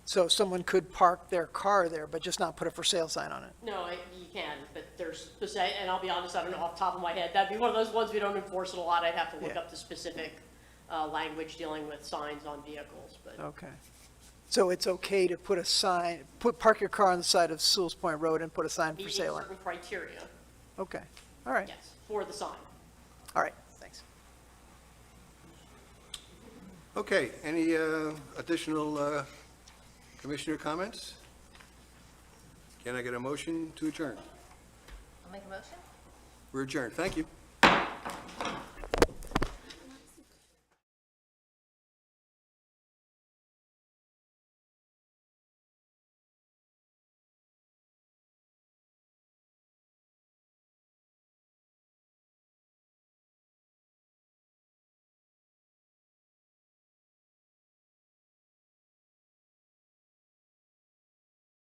So someone could park their car there, but just not put a for sale sign on it? No, you can, but there's, and I'll be honest, I don't know off the top of my head. That'd be one of those ones we don't enforce it a lot. I'd have to look Yeah. up the specific language dealing with signs on vehicles, but. Okay. So it's okay to put a sign, park your car on the side of Sewell's Point Road and put a sign for Meeting sale on? certain criteria, Okay, all right, yes, for the sign. all right, thanks. Okay, any additional commissioner comments? Can I get a motion to adjourn? I'll make a motion. We're adjourned. Thank you.